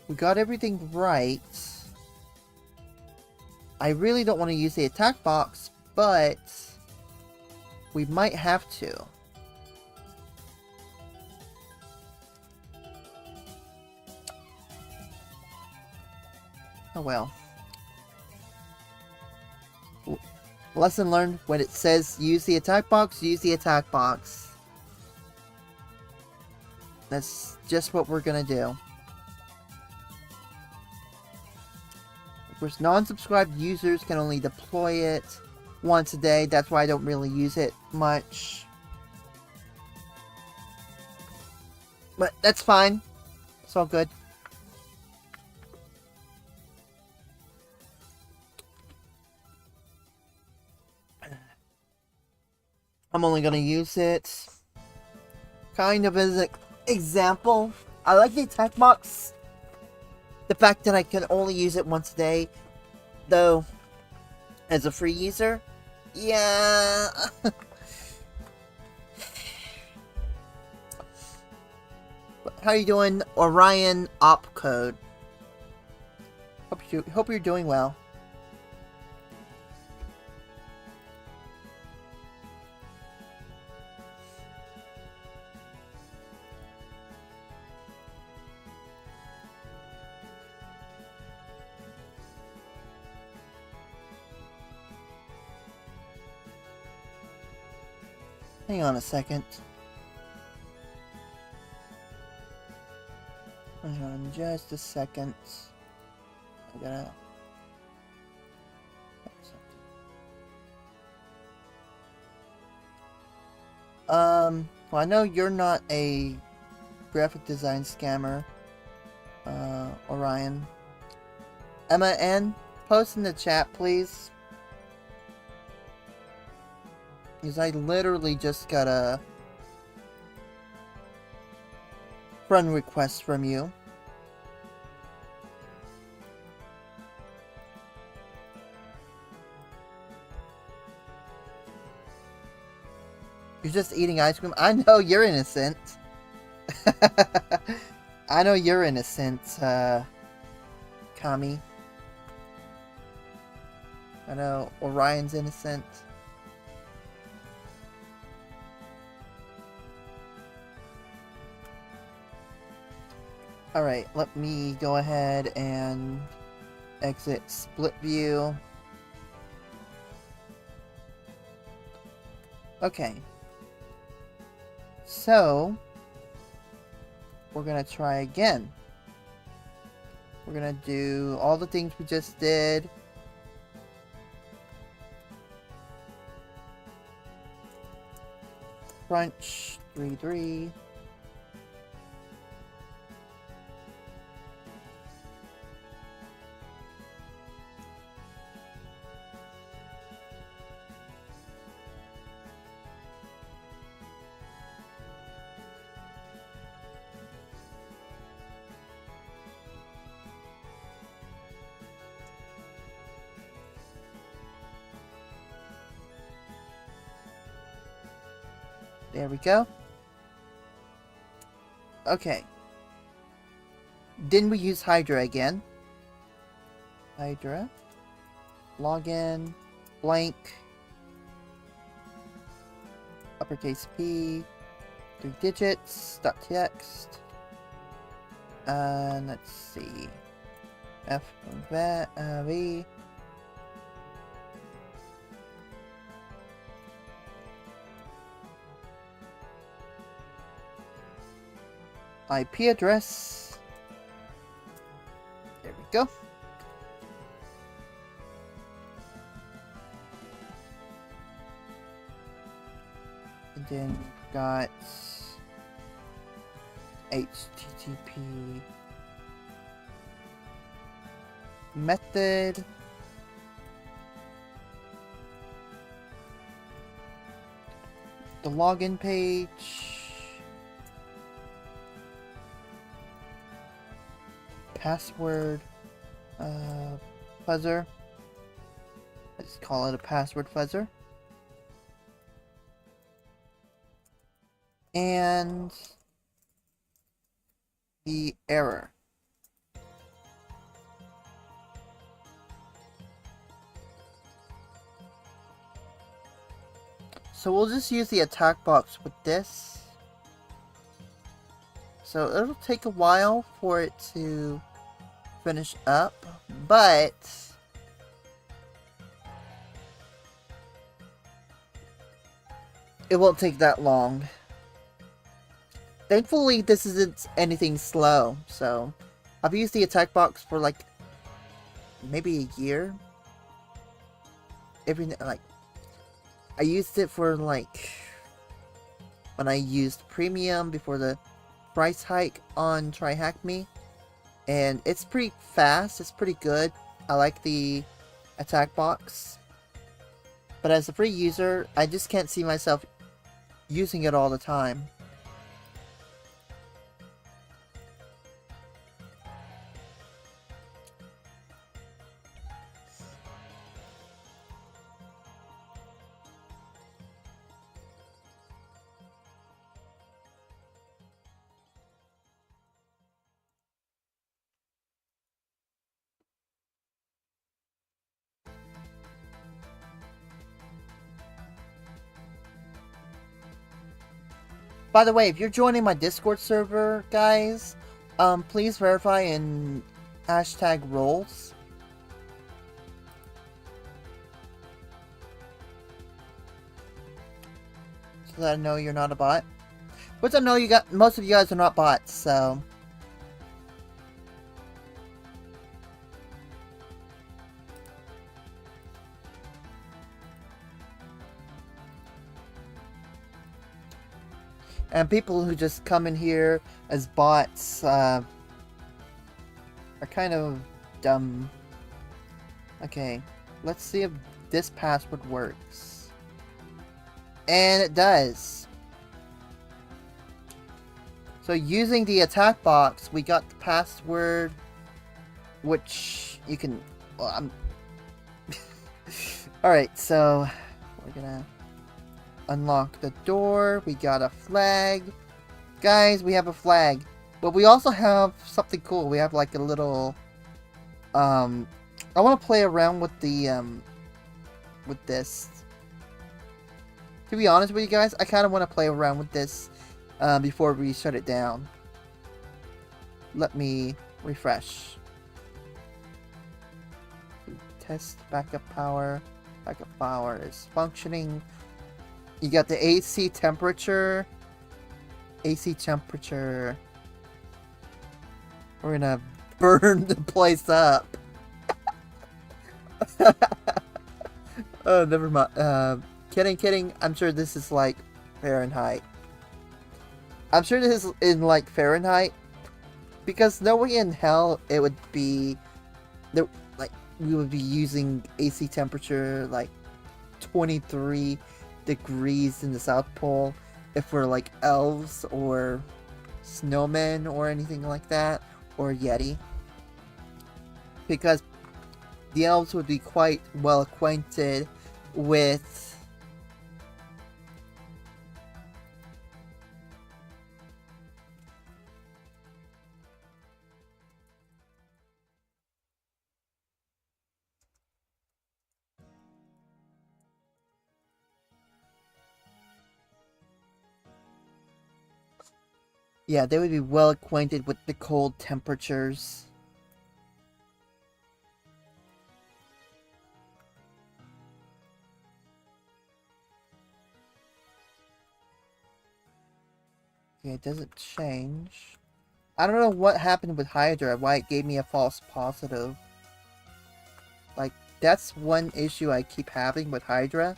We got everything right. I really don't want to use the attack box, but we might have to. Oh well. Lesson learned, when it says use the attack box, use the attack box. That's just what we're gonna do. Of course, non-subscribed users can only deploy it once a day. That's why I don't really use it much. But that's fine. It's all good. I'm only going to use it kind of as an example. I like the attack box. The fact that I can only use it once a day, though, as a free user, yeah. How you doing, Orion Opcode? Hope you're doing well. Hang on a second. Hang on just a second. I gotta... Well, I know you're not a graphic design scammer, Orion. Emma N, post in the chat, please. Because I literally just got a friend request from you. You're just eating ice cream? I know you're innocent. I know you're innocent, Kami. I know Orion's innocent. Alright, let me go ahead and exit split view. Okay. So, we're gonna try again. We're gonna do all the things we just did. Crunch 3-3. There we go. Okay. Then we use Hydra again. Hydra. Login. Blank. Uppercase P. 3 digits. .txt. Let's see. V. IP address. There we go. And then we've got HTTP method. The login page. Password fuzzer. Let's call it a password fuzzer. And the error. So we'll just use the attack box with this. So it'll take a while for it to finish up, but it won't take that long. Thankfully, this isn't anything slow, so I've used the attack box for like maybe a year. I used it for like when I used premium before the price hike on TryHackMe, and it's pretty fast. It's pretty good. I like the attack box, but as a free user, I just can't see myself using it all the time. By the way, if you're joining my Discord server, guys, please verify and hashtag roles. So that I know you're not a bot. Which I know most of you guys are not bots, so. And people who just come in here as bots are kind of dumb. Okay, let's see if this password works. And it does. So using the attack box, we got the password, which you can... Well, I'm... Alright, so we're gonna unlock the door. We got a flag. Guys, we have a flag. But we also have something cool. We have like a little... I want to play around with the... with this. To be honest with you guys, I kind of want to play around with this before we shut it down. Let me refresh. Test backup power. Backup power is functioning. You got the AC temperature. AC temperature. We're gonna burn the place up. Oh, never mind. Kidding. I'm sure this is like Fahrenheit. I'm sure this is in like Fahrenheit. Because no way in hell it would be... Like, we would be using AC temperature like 23 degrees in the South Pole if we're like elves or snowmen or anything like that, or Yeti, because the elves would be quite well acquainted with Yeah, they would be well acquainted with the cold temperatures. Yeah, it doesn't change. I don't know what happened with Hydra, why it gave me a false positive. Like, that's one issue I keep having with Hydra,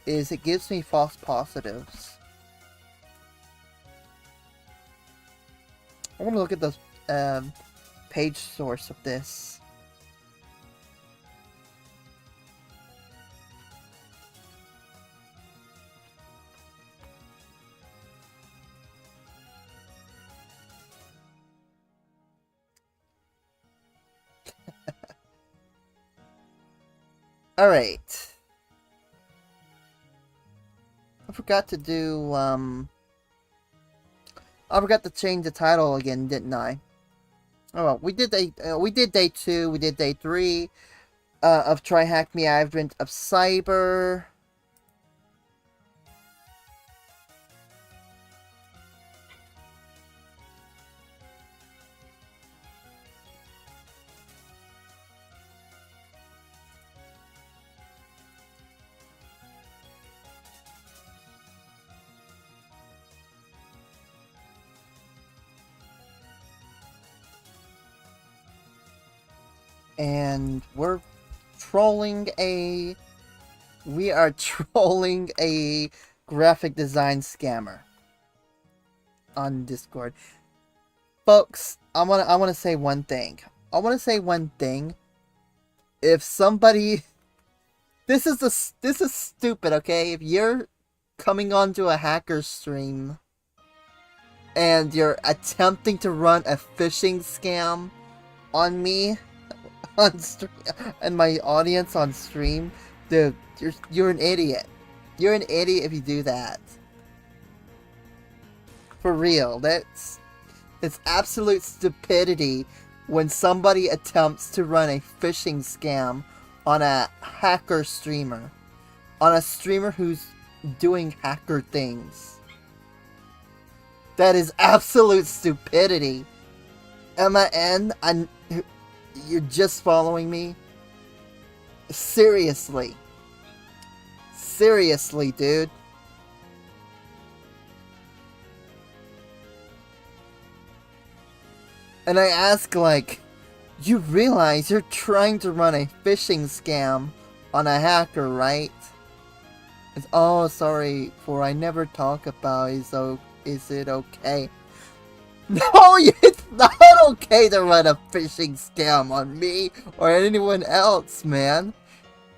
is it gives me false positives. I want to look at the page source of this. Alright. I forgot to do, I forgot to change the title again, didn't I? Oh well, we did day 2, we did day 3 of TryHackMe Advent of Cyber. And we're trolling a... We are trolling a graphic design scammer on Discord. Folks, I wanna say one thing. If somebody... This is stupid, okay? If you're coming onto a hacker stream and you're attempting to run a phishing scam on me, on stream, and my audience on stream, dude, you're an idiot. You're an idiot if you do that. For real, it's absolute stupidity when somebody attempts to run a phishing scam on a hacker streamer, on a streamer who's doing hacker things. That is absolute stupidity. MN, you're just following me? Seriously. Seriously, dude. And I ask, like, you realize you're trying to run a phishing scam on a hacker, right? It's, oh, sorry, for I never talk about it, so is it okay? No, it's not okay to run a phishing scam on me or anyone else, man.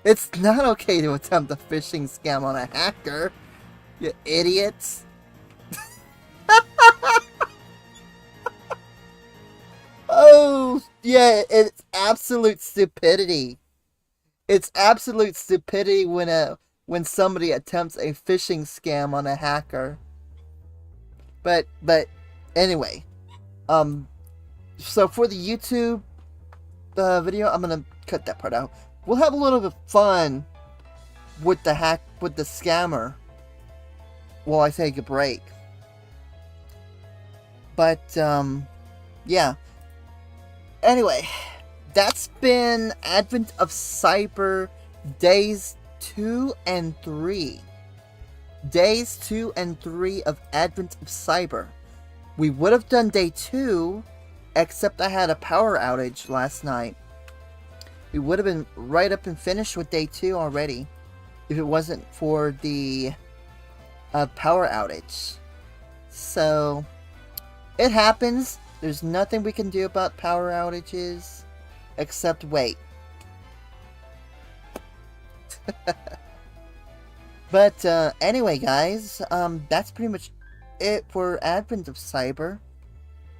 It's not okay to attempt a phishing scam on a hacker, you idiots. Oh, yeah, it's absolute stupidity. It's absolute stupidity when somebody attempts a phishing scam on a hacker. But anyway, so for the YouTube video, I'm gonna cut that part out. We'll have a little bit of fun with the scammer while I take a break. But yeah. Anyway, that's been Advent of Cyber days 2 and 3. Days 2 and 3 of Advent of Cyber. We would have done day 2, except I had a power outage last night. We would have been right up and finished with day 2 already, if it wasn't for the power outage. So, it happens. There's nothing we can do about power outages, except wait. But anyway, guys, that's pretty much it for Advent of Cyber.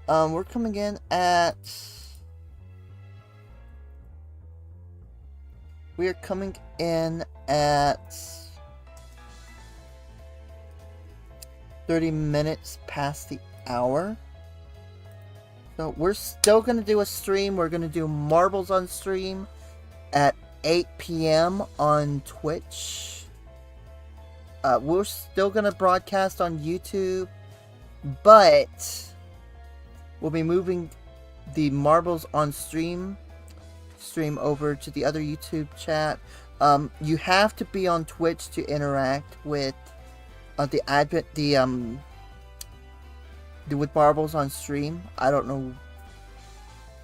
We're coming in at... We are coming in at 30 minutes past the hour. So we're still going to do a stream. We're going to do Marbles on stream at 8 p.m. on Twitch. We're still going to broadcast on YouTube. But we'll be moving the Marbles on stream over to the other YouTube chat. You have to be on Twitch to interact with with Marbles on stream. I don't know.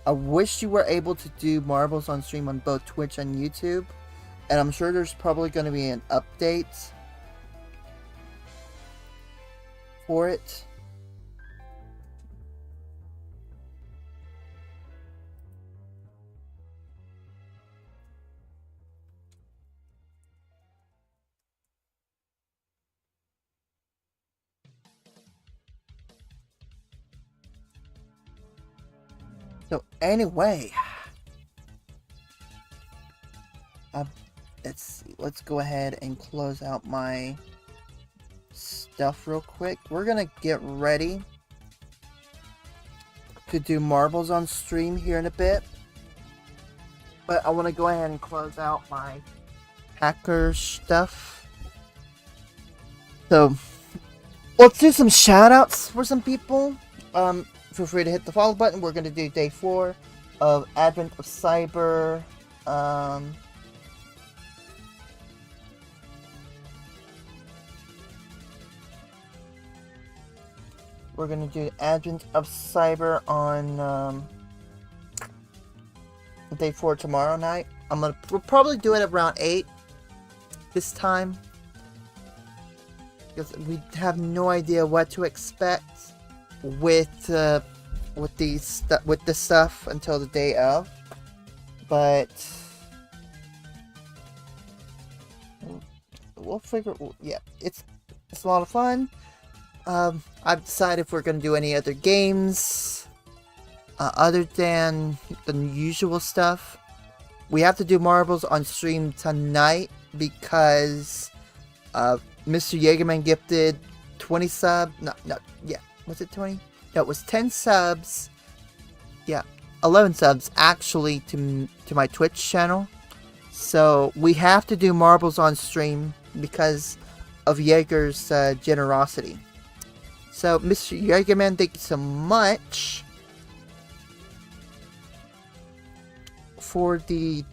I wish you were able to do Marbles on stream on both Twitch and YouTube, and I'm sure there's probably going to be an update for it. So anyway, let's see. Let's go ahead and close out my stuff real quick. We're gonna get ready to do Marbles on stream here in a bit, but I want to go ahead and close out my hacker stuff. So let's do some shout outs for some people. Feel free to hit the follow button. We're going to do day 4 of Advent of Cyber. We're going to do Advent of Cyber on day 4 tomorrow night. We'll probably do it around 8 this time, because we have no idea what to expect with this stuff until the day of, but we'll figure. Yeah, it's a lot of fun. I've decided if we're gonna do any other games other than the usual stuff. We have to do Marbles on stream tonight because Mr. Yeahhhman gifted 20 subs. Yeah. Was it 20? No, it was 10 subs. Yeah, 11 subs actually to my Twitch channel. So we have to do Marbles on stream because of Yeager's generosity. So, Mr. Yeahhhman, thank you so much for the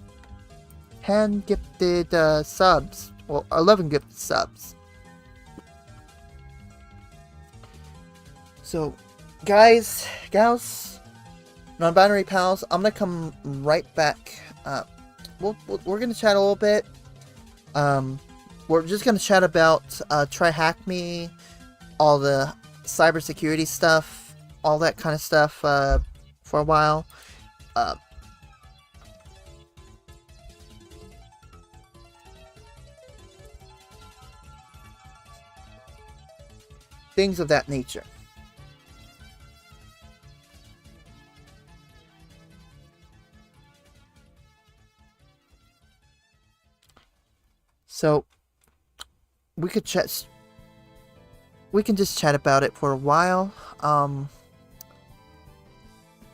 10 gifted subs. Well, 11 gifted subs. So, guys, gals, non-binary pals, I'm gonna come right back. We're gonna chat a little bit. We're just gonna chat about TryHackMe, all the cybersecurity stuff, all that kind of stuff for a while. Things of that nature. So we could chat. We can just chat about it for a while.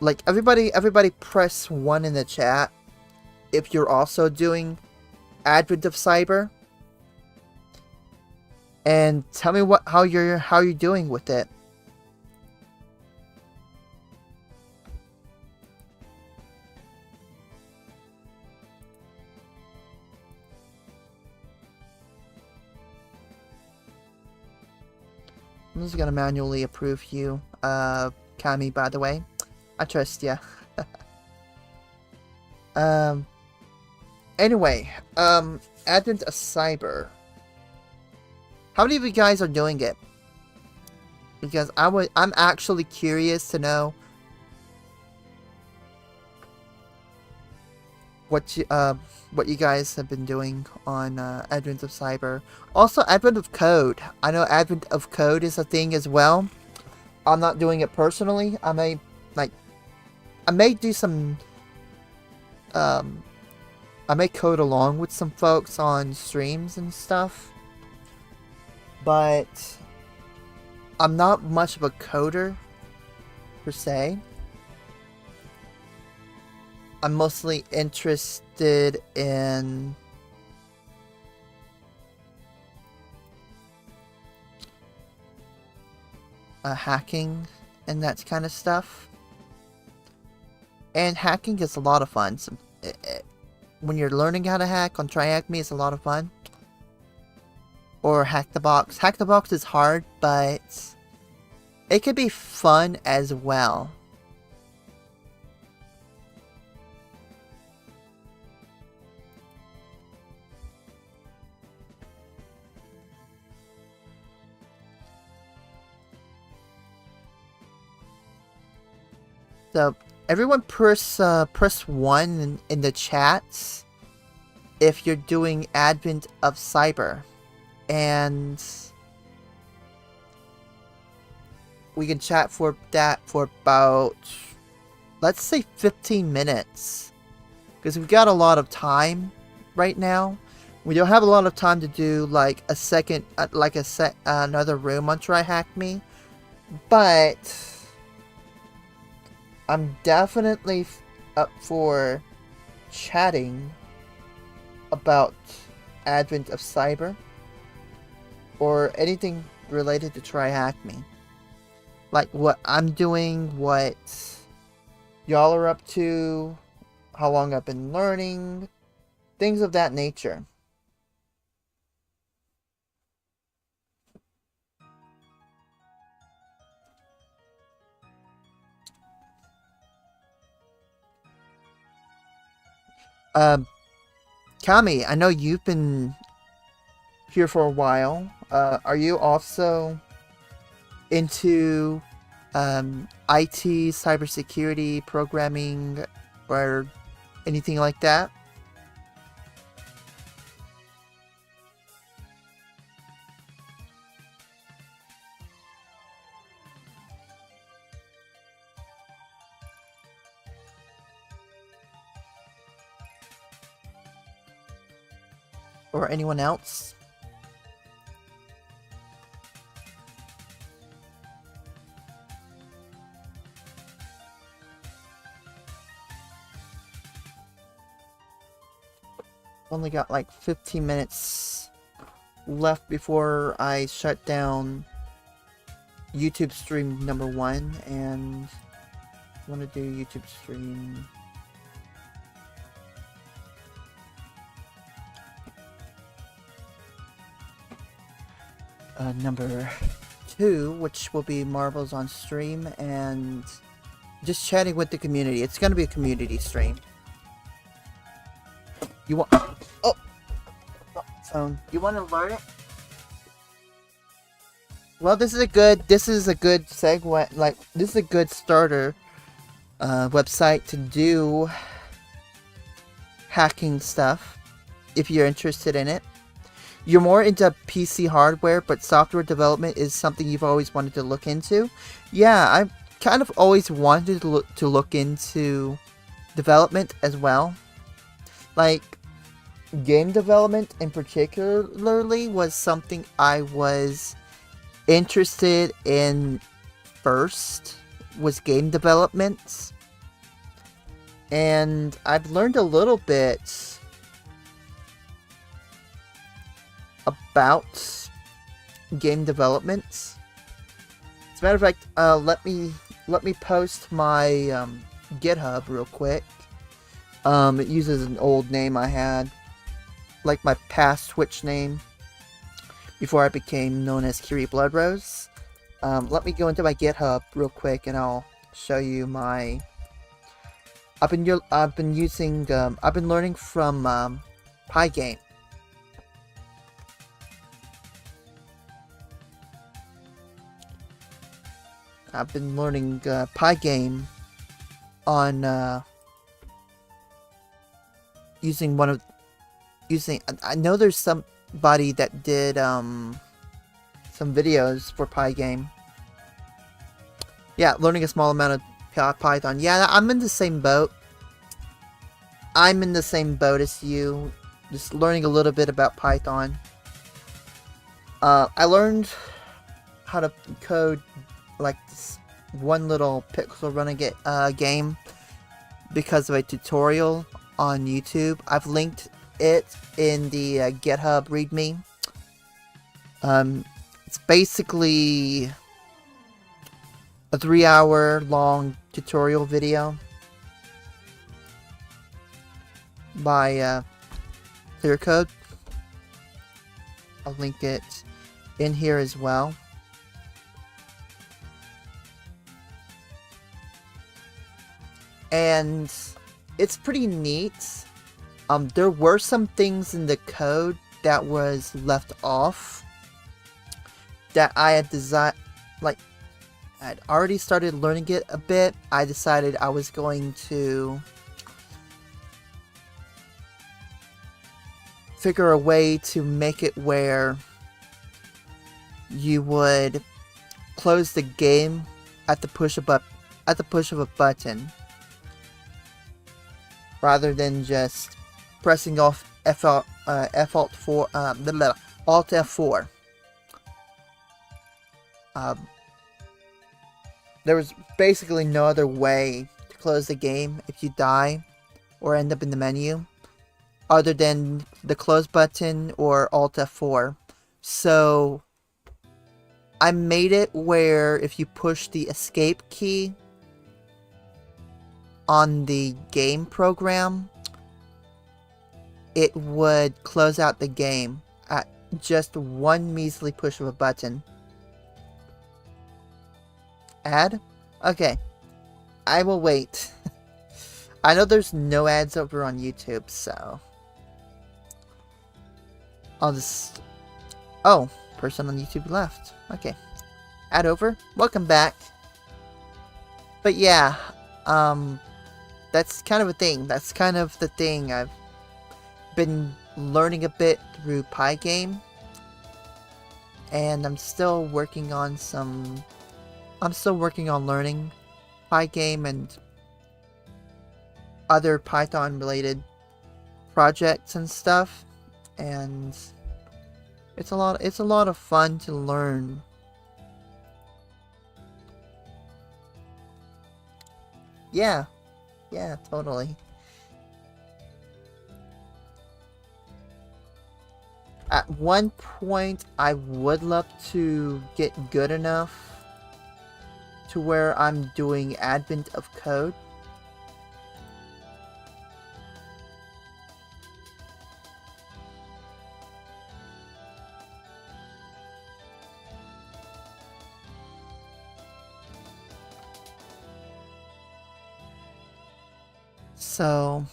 Like everybody press 1 in the chat if you're also doing Advent of Cyber, and tell me how you're doing with it. I'm just gonna manually approve you, Kami, by the way. I trust ya. Anyway, Advent of Cyber. How many of you guys are doing it? Because I'm actually curious to know what you guys have been doing on Advent of Cyber. Also, Advent of Code. I know Advent of Code is a thing as well. I'm not doing it personally. I may do some. I may code along with some folks on streams and stuff, but I'm not much of a coder per se. I'm mostly interested in hacking and that kind of stuff. And hacking is a lot of fun. So, when you're learning how to hack on TryHackMe, it's a lot of fun. Or Hack the Box. Hack the Box is hard, but it could be fun as well. So everyone press 1 in the chats if you're doing Advent of Cyber. And we can chat for that for about, let's say 15 minutes. Because we've got a lot of time right now. We don't have a lot of time to do like a second, another room on TryHackMe. But I'm definitely up for chatting about Advent of Cyber or anything related to TryHackMe. Like what I'm doing, what y'all are up to, how long I've been learning, things of that nature. Kami, I know you've been here for a while. Are you also into IT, cybersecurity, programming, or anything like that? Or anyone else? Only got like 15 minutes left before I shut down YouTube stream number 1, and I want to do YouTube stream number 2, which will be Marbles on stream and just chatting with the community. It's going to be a community stream. You want... Oh! Phone. You want to learn it? Well, this is a good segue. Like, this is a good starter website to do hacking stuff if you're interested in it. You're more into PC hardware, but software development is something you've always wanted to look into. Yeah, I've kind of always wanted to look into development as well. Like, game development in particularly was something I was interested in first, was game development. And I've learned a little bit about game development. As a matter of fact, let me post my GitHub real quick. It uses an old name I had, like my past Twitch name before I became known as Kiri Bloodrose. Let me go into my GitHub real quick and I'll show you my... I've been learning from Pygame. I've been learning Pygame on I know there's somebody that did some videos for Pygame. Yeah, learning a small amount of Python. Yeah, I'm in the same boat. I'm in the same boat as you. Just learning a little bit about Python. I learned how to code like this one little pixel renegade game because of a tutorial on YouTube. I've linked it in the GitHub README. It's basically a 3-hour long tutorial video by clear code. I'll link it in here as well. And it's pretty neat. There were some things in the code that was left off that I had designed, like, I'd already started learning it a bit. I decided I was going to figure a way to make it where you would close the game at the push of a button, rather than just pressing off Alt F4. There was basically no other way to close the game if you die or end up in the menu, other than the close button or Alt F4. So I made it where if you push the escape key on the game program, it would close out the game at just one measly push of a button. Ad? Okay. I will wait. I know there's no ads over on YouTube, so I'll just... Oh, person on YouTube left. Okay. Ad over. Welcome back. But yeah, that's kind of a thing. That's kind of the thing. I've been learning a bit through Pygame, and I'm still working on learning Pygame and other Python related projects and stuff, and it's a lot of fun to learn. Yeah, totally. At one point, I would love to get good enough to where I'm doing Advent of Code. So,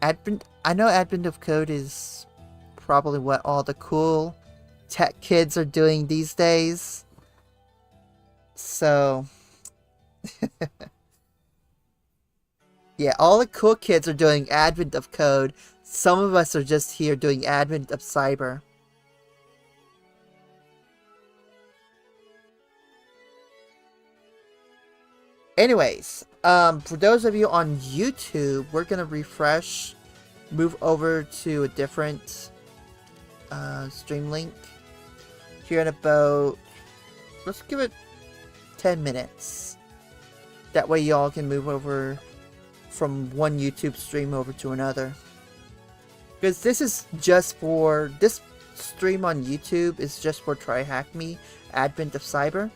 I know Advent of Code is probably what all the cool tech kids are doing these days. So, yeah, all the cool kids are doing Advent of Code. Some of us are just here doing Advent of Cyber. Anyways, for those of you on YouTube, we're gonna refresh, move over to a different stream link here in about, let's give it 10 minutes. That way y'all can move over from one YouTube stream over to another. Because this stream on YouTube is just for TryHackMe Advent of Cyber.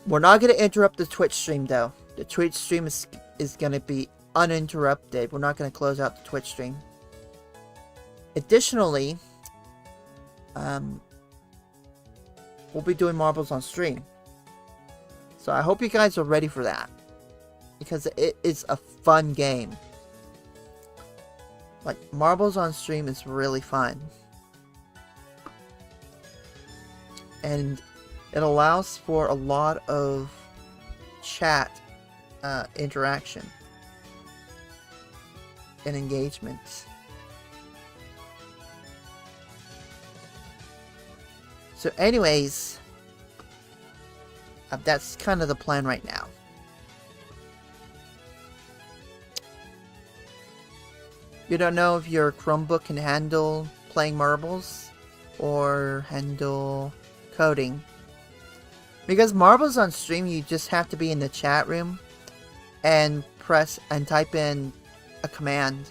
We're not going to interrupt the Twitch stream, though. The Twitch stream is going to be uninterrupted. We're not going to close out the Twitch stream. Additionally, we'll be doing marbles on stream. So I hope you guys are ready for that, because it is a fun game. Like, marbles on stream is really fun. And it allows for a lot of chat interaction and engagement. So anyways, that's kind of the plan right now. You don't know if your Chromebook can handle playing marbles or handle coding. Because marbles on stream, you just have to be in the chat room and press and type in a command.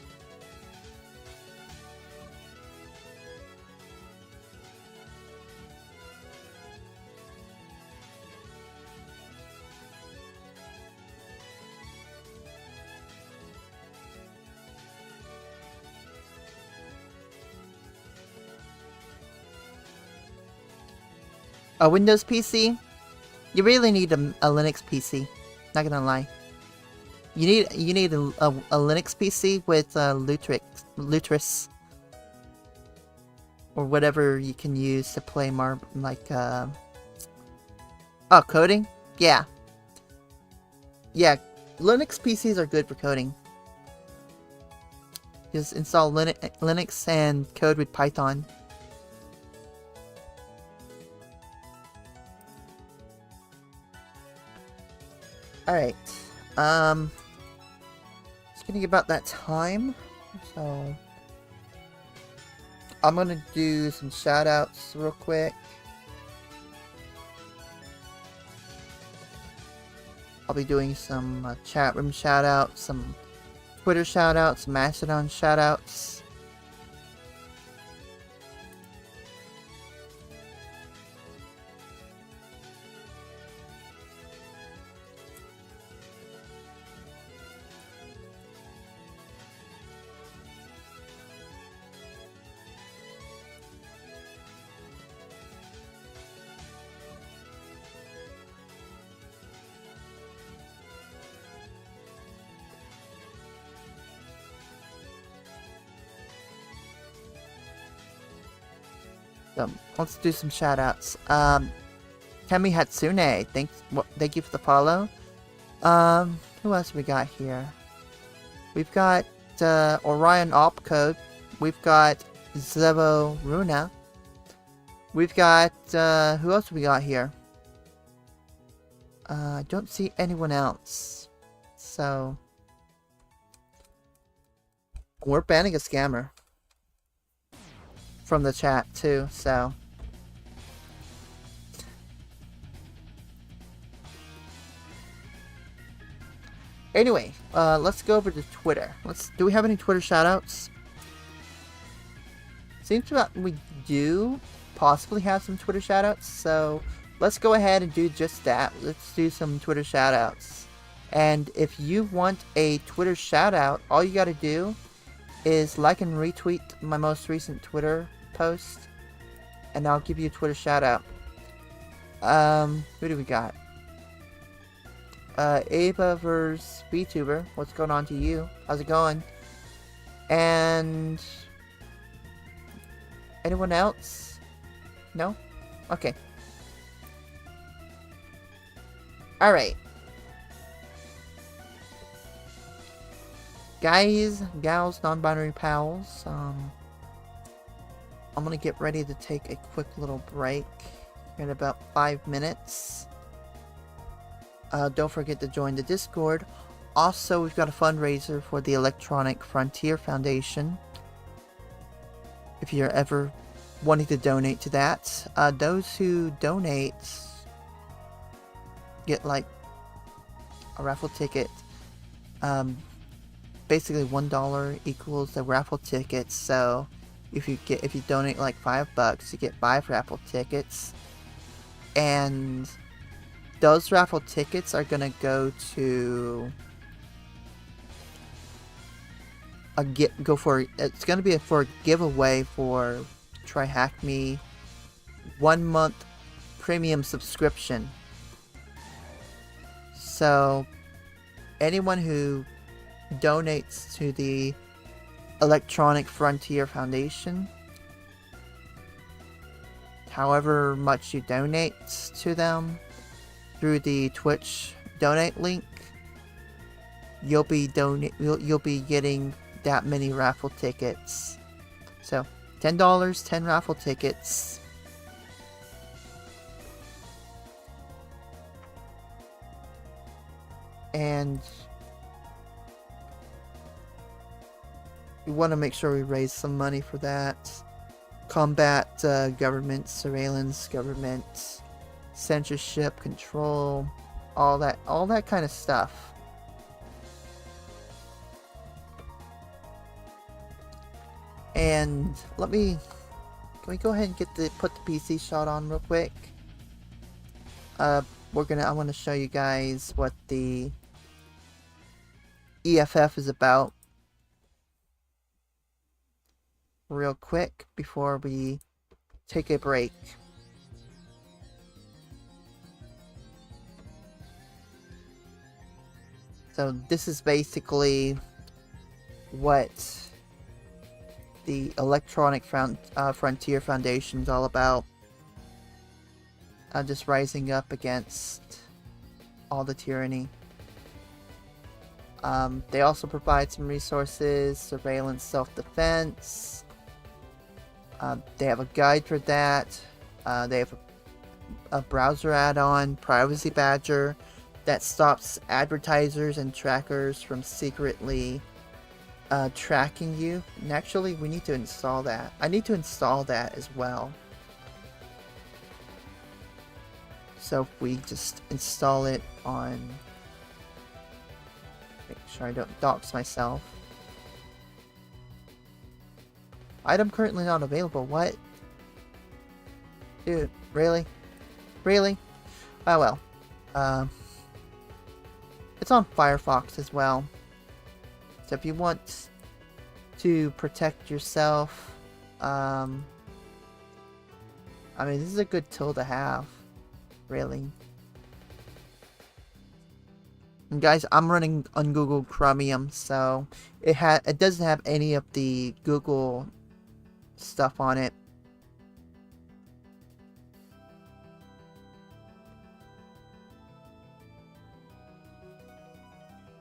A Windows PC? You really need a Linux PC. Not gonna lie. You need a Linux PC with Lutrix, or whatever you can use to play oh, coding? Yeah. Yeah, Linux PCs are good for coding. Just install Linux and code with Python. Alright. It's getting about that time. So I'm gonna do some shoutouts real quick. I'll be doing some chat room shoutouts, some Twitter shoutouts, Mastodon shoutouts. Let's do some shoutouts. Kemi Hatsune, thank you for the follow. Who else we got here? We've got Orion Opcode. We've got Zevo Runa. We've got who else we got here? I don't see anyone else. So we're banning a scammer from the chat too, so anyway, let's go over to Twitter. Do we have any Twitter shoutouts? Seems that we do possibly have some Twitter shoutouts, so let's go ahead and do just that. Let's do some Twitter shoutouts. And if you want a Twitter shoutout, all you gotta do is like and retweet my most recent Twitter post, and I'll give you a Twitter shoutout. Who do we got? Ava vs VTuber. What's going on to you? How's it going? And anyone else? No? Okay. Alright. Guys, gals, non-binary pals, I'm gonna get ready to take a quick little break in about 5 minutes. Don't forget to join the Discord. Also, we've got a fundraiser for the Electronic Frontier Foundation. If you're ever wanting to donate to that, those who donate get like a raffle ticket. Basically $1 equals the raffle tickets. So if you donate like $5, you get 5 raffle tickets, and those raffle tickets are gonna go to it's gonna be for a giveaway for TryHackMe 1 month premium subscription. So anyone who donates to the Electronic Frontier Foundation, however much you donate to them through the Twitch donate link, you'll be getting that many raffle tickets. So $10, 10 raffle tickets. And we want to make sure we raise some money for that. Combat government surveillance, government censorship, control, all that kind of stuff. And can we go ahead and put the PC shot on real quick? I want to show you guys what the EFF is about real quick before we take a break. So this is basically what the Electronic Frontier Foundation is all about. Just rising up against all the tyranny. They also provide some resources, surveillance, self-defense. They have a guide for that. They have a browser add-on, Privacy Badger, that stops advertisers and trackers from secretly tracking you. And actually, we need to install that. I need to install that as well. So if we just install it on... Make sure I don't dox myself. Item currently not available. What? Dude, really? Really? Oh well. It's on Firefox as well. So if you want to protect yourself, I mean, this is a good tool to have. Really. And guys, I'm running on Google Chromium, so it doesn't have any of the Google stuff on it.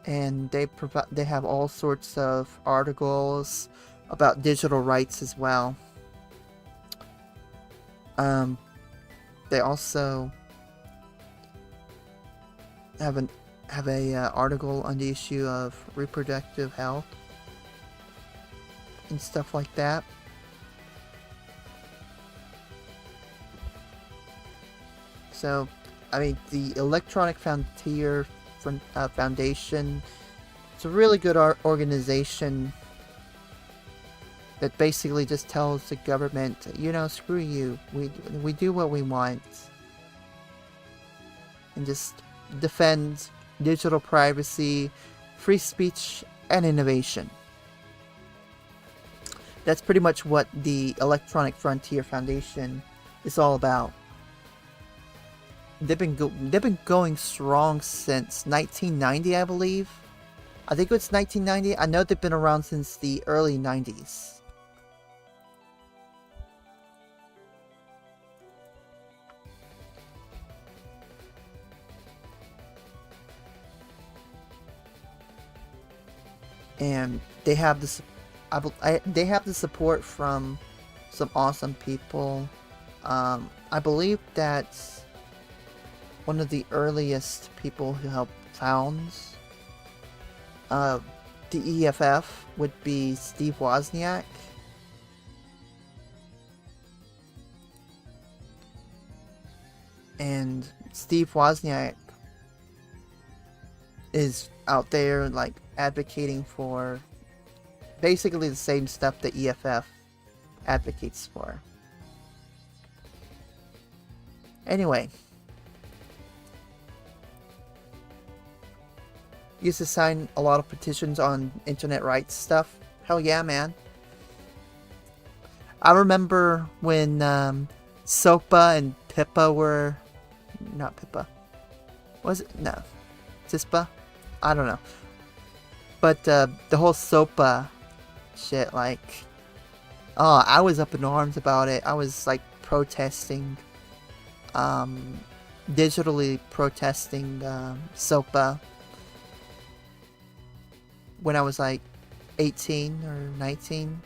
And they have all sorts of articles about digital rights as well. They also have a article on the issue of reproductive health and stuff like that. So, I mean, the Electronic Frontier Foundation, it's a really good organization that basically just tells the government, you know, screw you, we do what we want, and just defends digital privacy, free speech, and innovation. That's pretty much what the Electronic Frontier Foundation is all about. They've been going strong since 1990, I believe. I think it's 1990. I know they've been around since the early 90s. And they have this, they have the support from some awesome people. I believe that one of the earliest people who helped found the EFF would be Steve Wozniak. And Steve Wozniak is out there like advocating for basically the same stuff that EFF advocates for. Anyway, used to sign a lot of petitions on internet rights stuff. Hell yeah, man. I remember when SOPA and Pippa were... Not Pippa. Was it? No. CISPA? I don't know. But the whole SOPA shit, like... Oh, I was up in arms about it. I was like protesting... digitally protesting SOPA when I was like 18 or 19.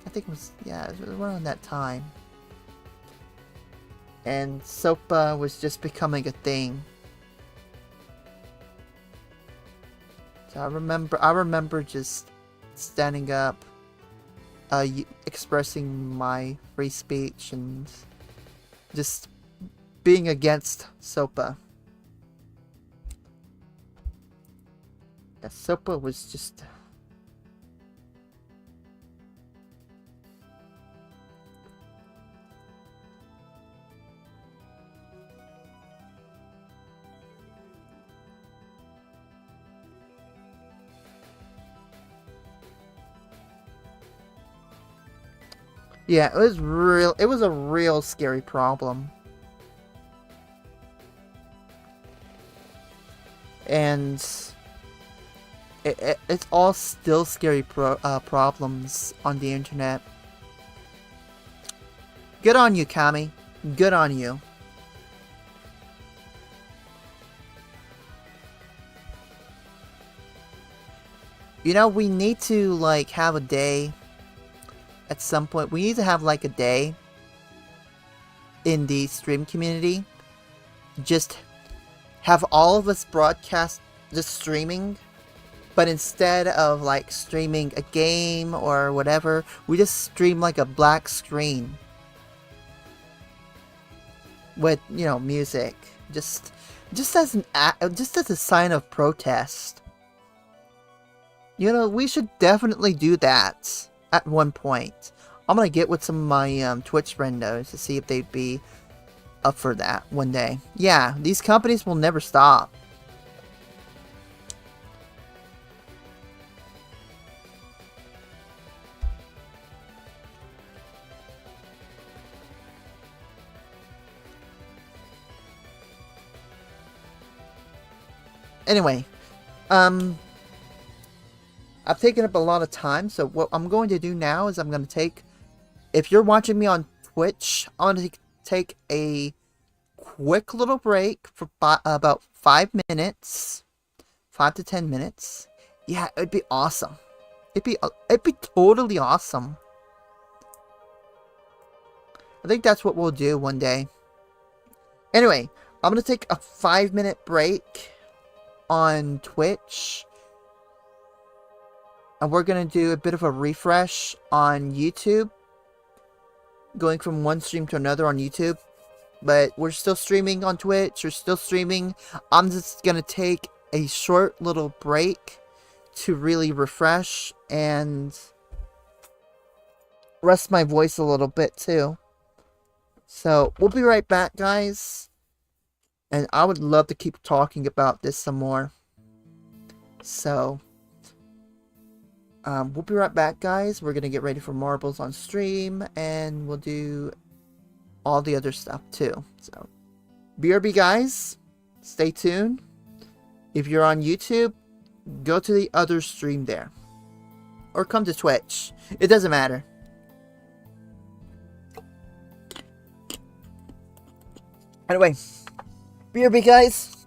I think it was, yeah, it was around that time. And SOPA was just becoming a thing. So I remember just standing up, expressing my free speech and just being against SOPA. Yeah, SOPA was just... Yeah, it was a real scary problem. And it's all still scary problems on the internet. Good on you, Kami. Good on you. You know, we need to, like, have a day at some point. We need to have, like, a day in the stream community. Just have all of us broadcast just streaming. But instead of, like, streaming a game or whatever, we just stream, like, a black screen. With, you know, music. Just as a sign of protest. You know, we should definitely do that at one point. I'm gonna get with some of my Twitch friendos to see if they'd be up for that one day. Yeah, these companies will never stop. Anyway, I've taken up a lot of time, so what I'm going to do now is I'm going to take, if you're watching me on Twitch, I'm going to take a quick little break for about 5 minutes, 5 to 10 minutes. Yeah, it'd be awesome. It'd be totally awesome. I think that's what we'll do one day. Anyway, I'm going to take a 5-minute break on Twitch. And we're going to do a bit of a refresh on YouTube. Going from one stream to another on YouTube. But we're still streaming on Twitch. We're still streaming. I'm just going to take a short little break to really refresh and rest my voice a little bit too. So we'll be right back, guys. And I would love to keep talking about this some more. So we'll be right back, guys. We're going to get ready for marbles on stream, and we'll do all the other stuff too. So, BRB, guys, stay tuned. If you're on YouTube, go to the other stream there. Or come to Twitch. It doesn't matter. Anyway, BRB, guys.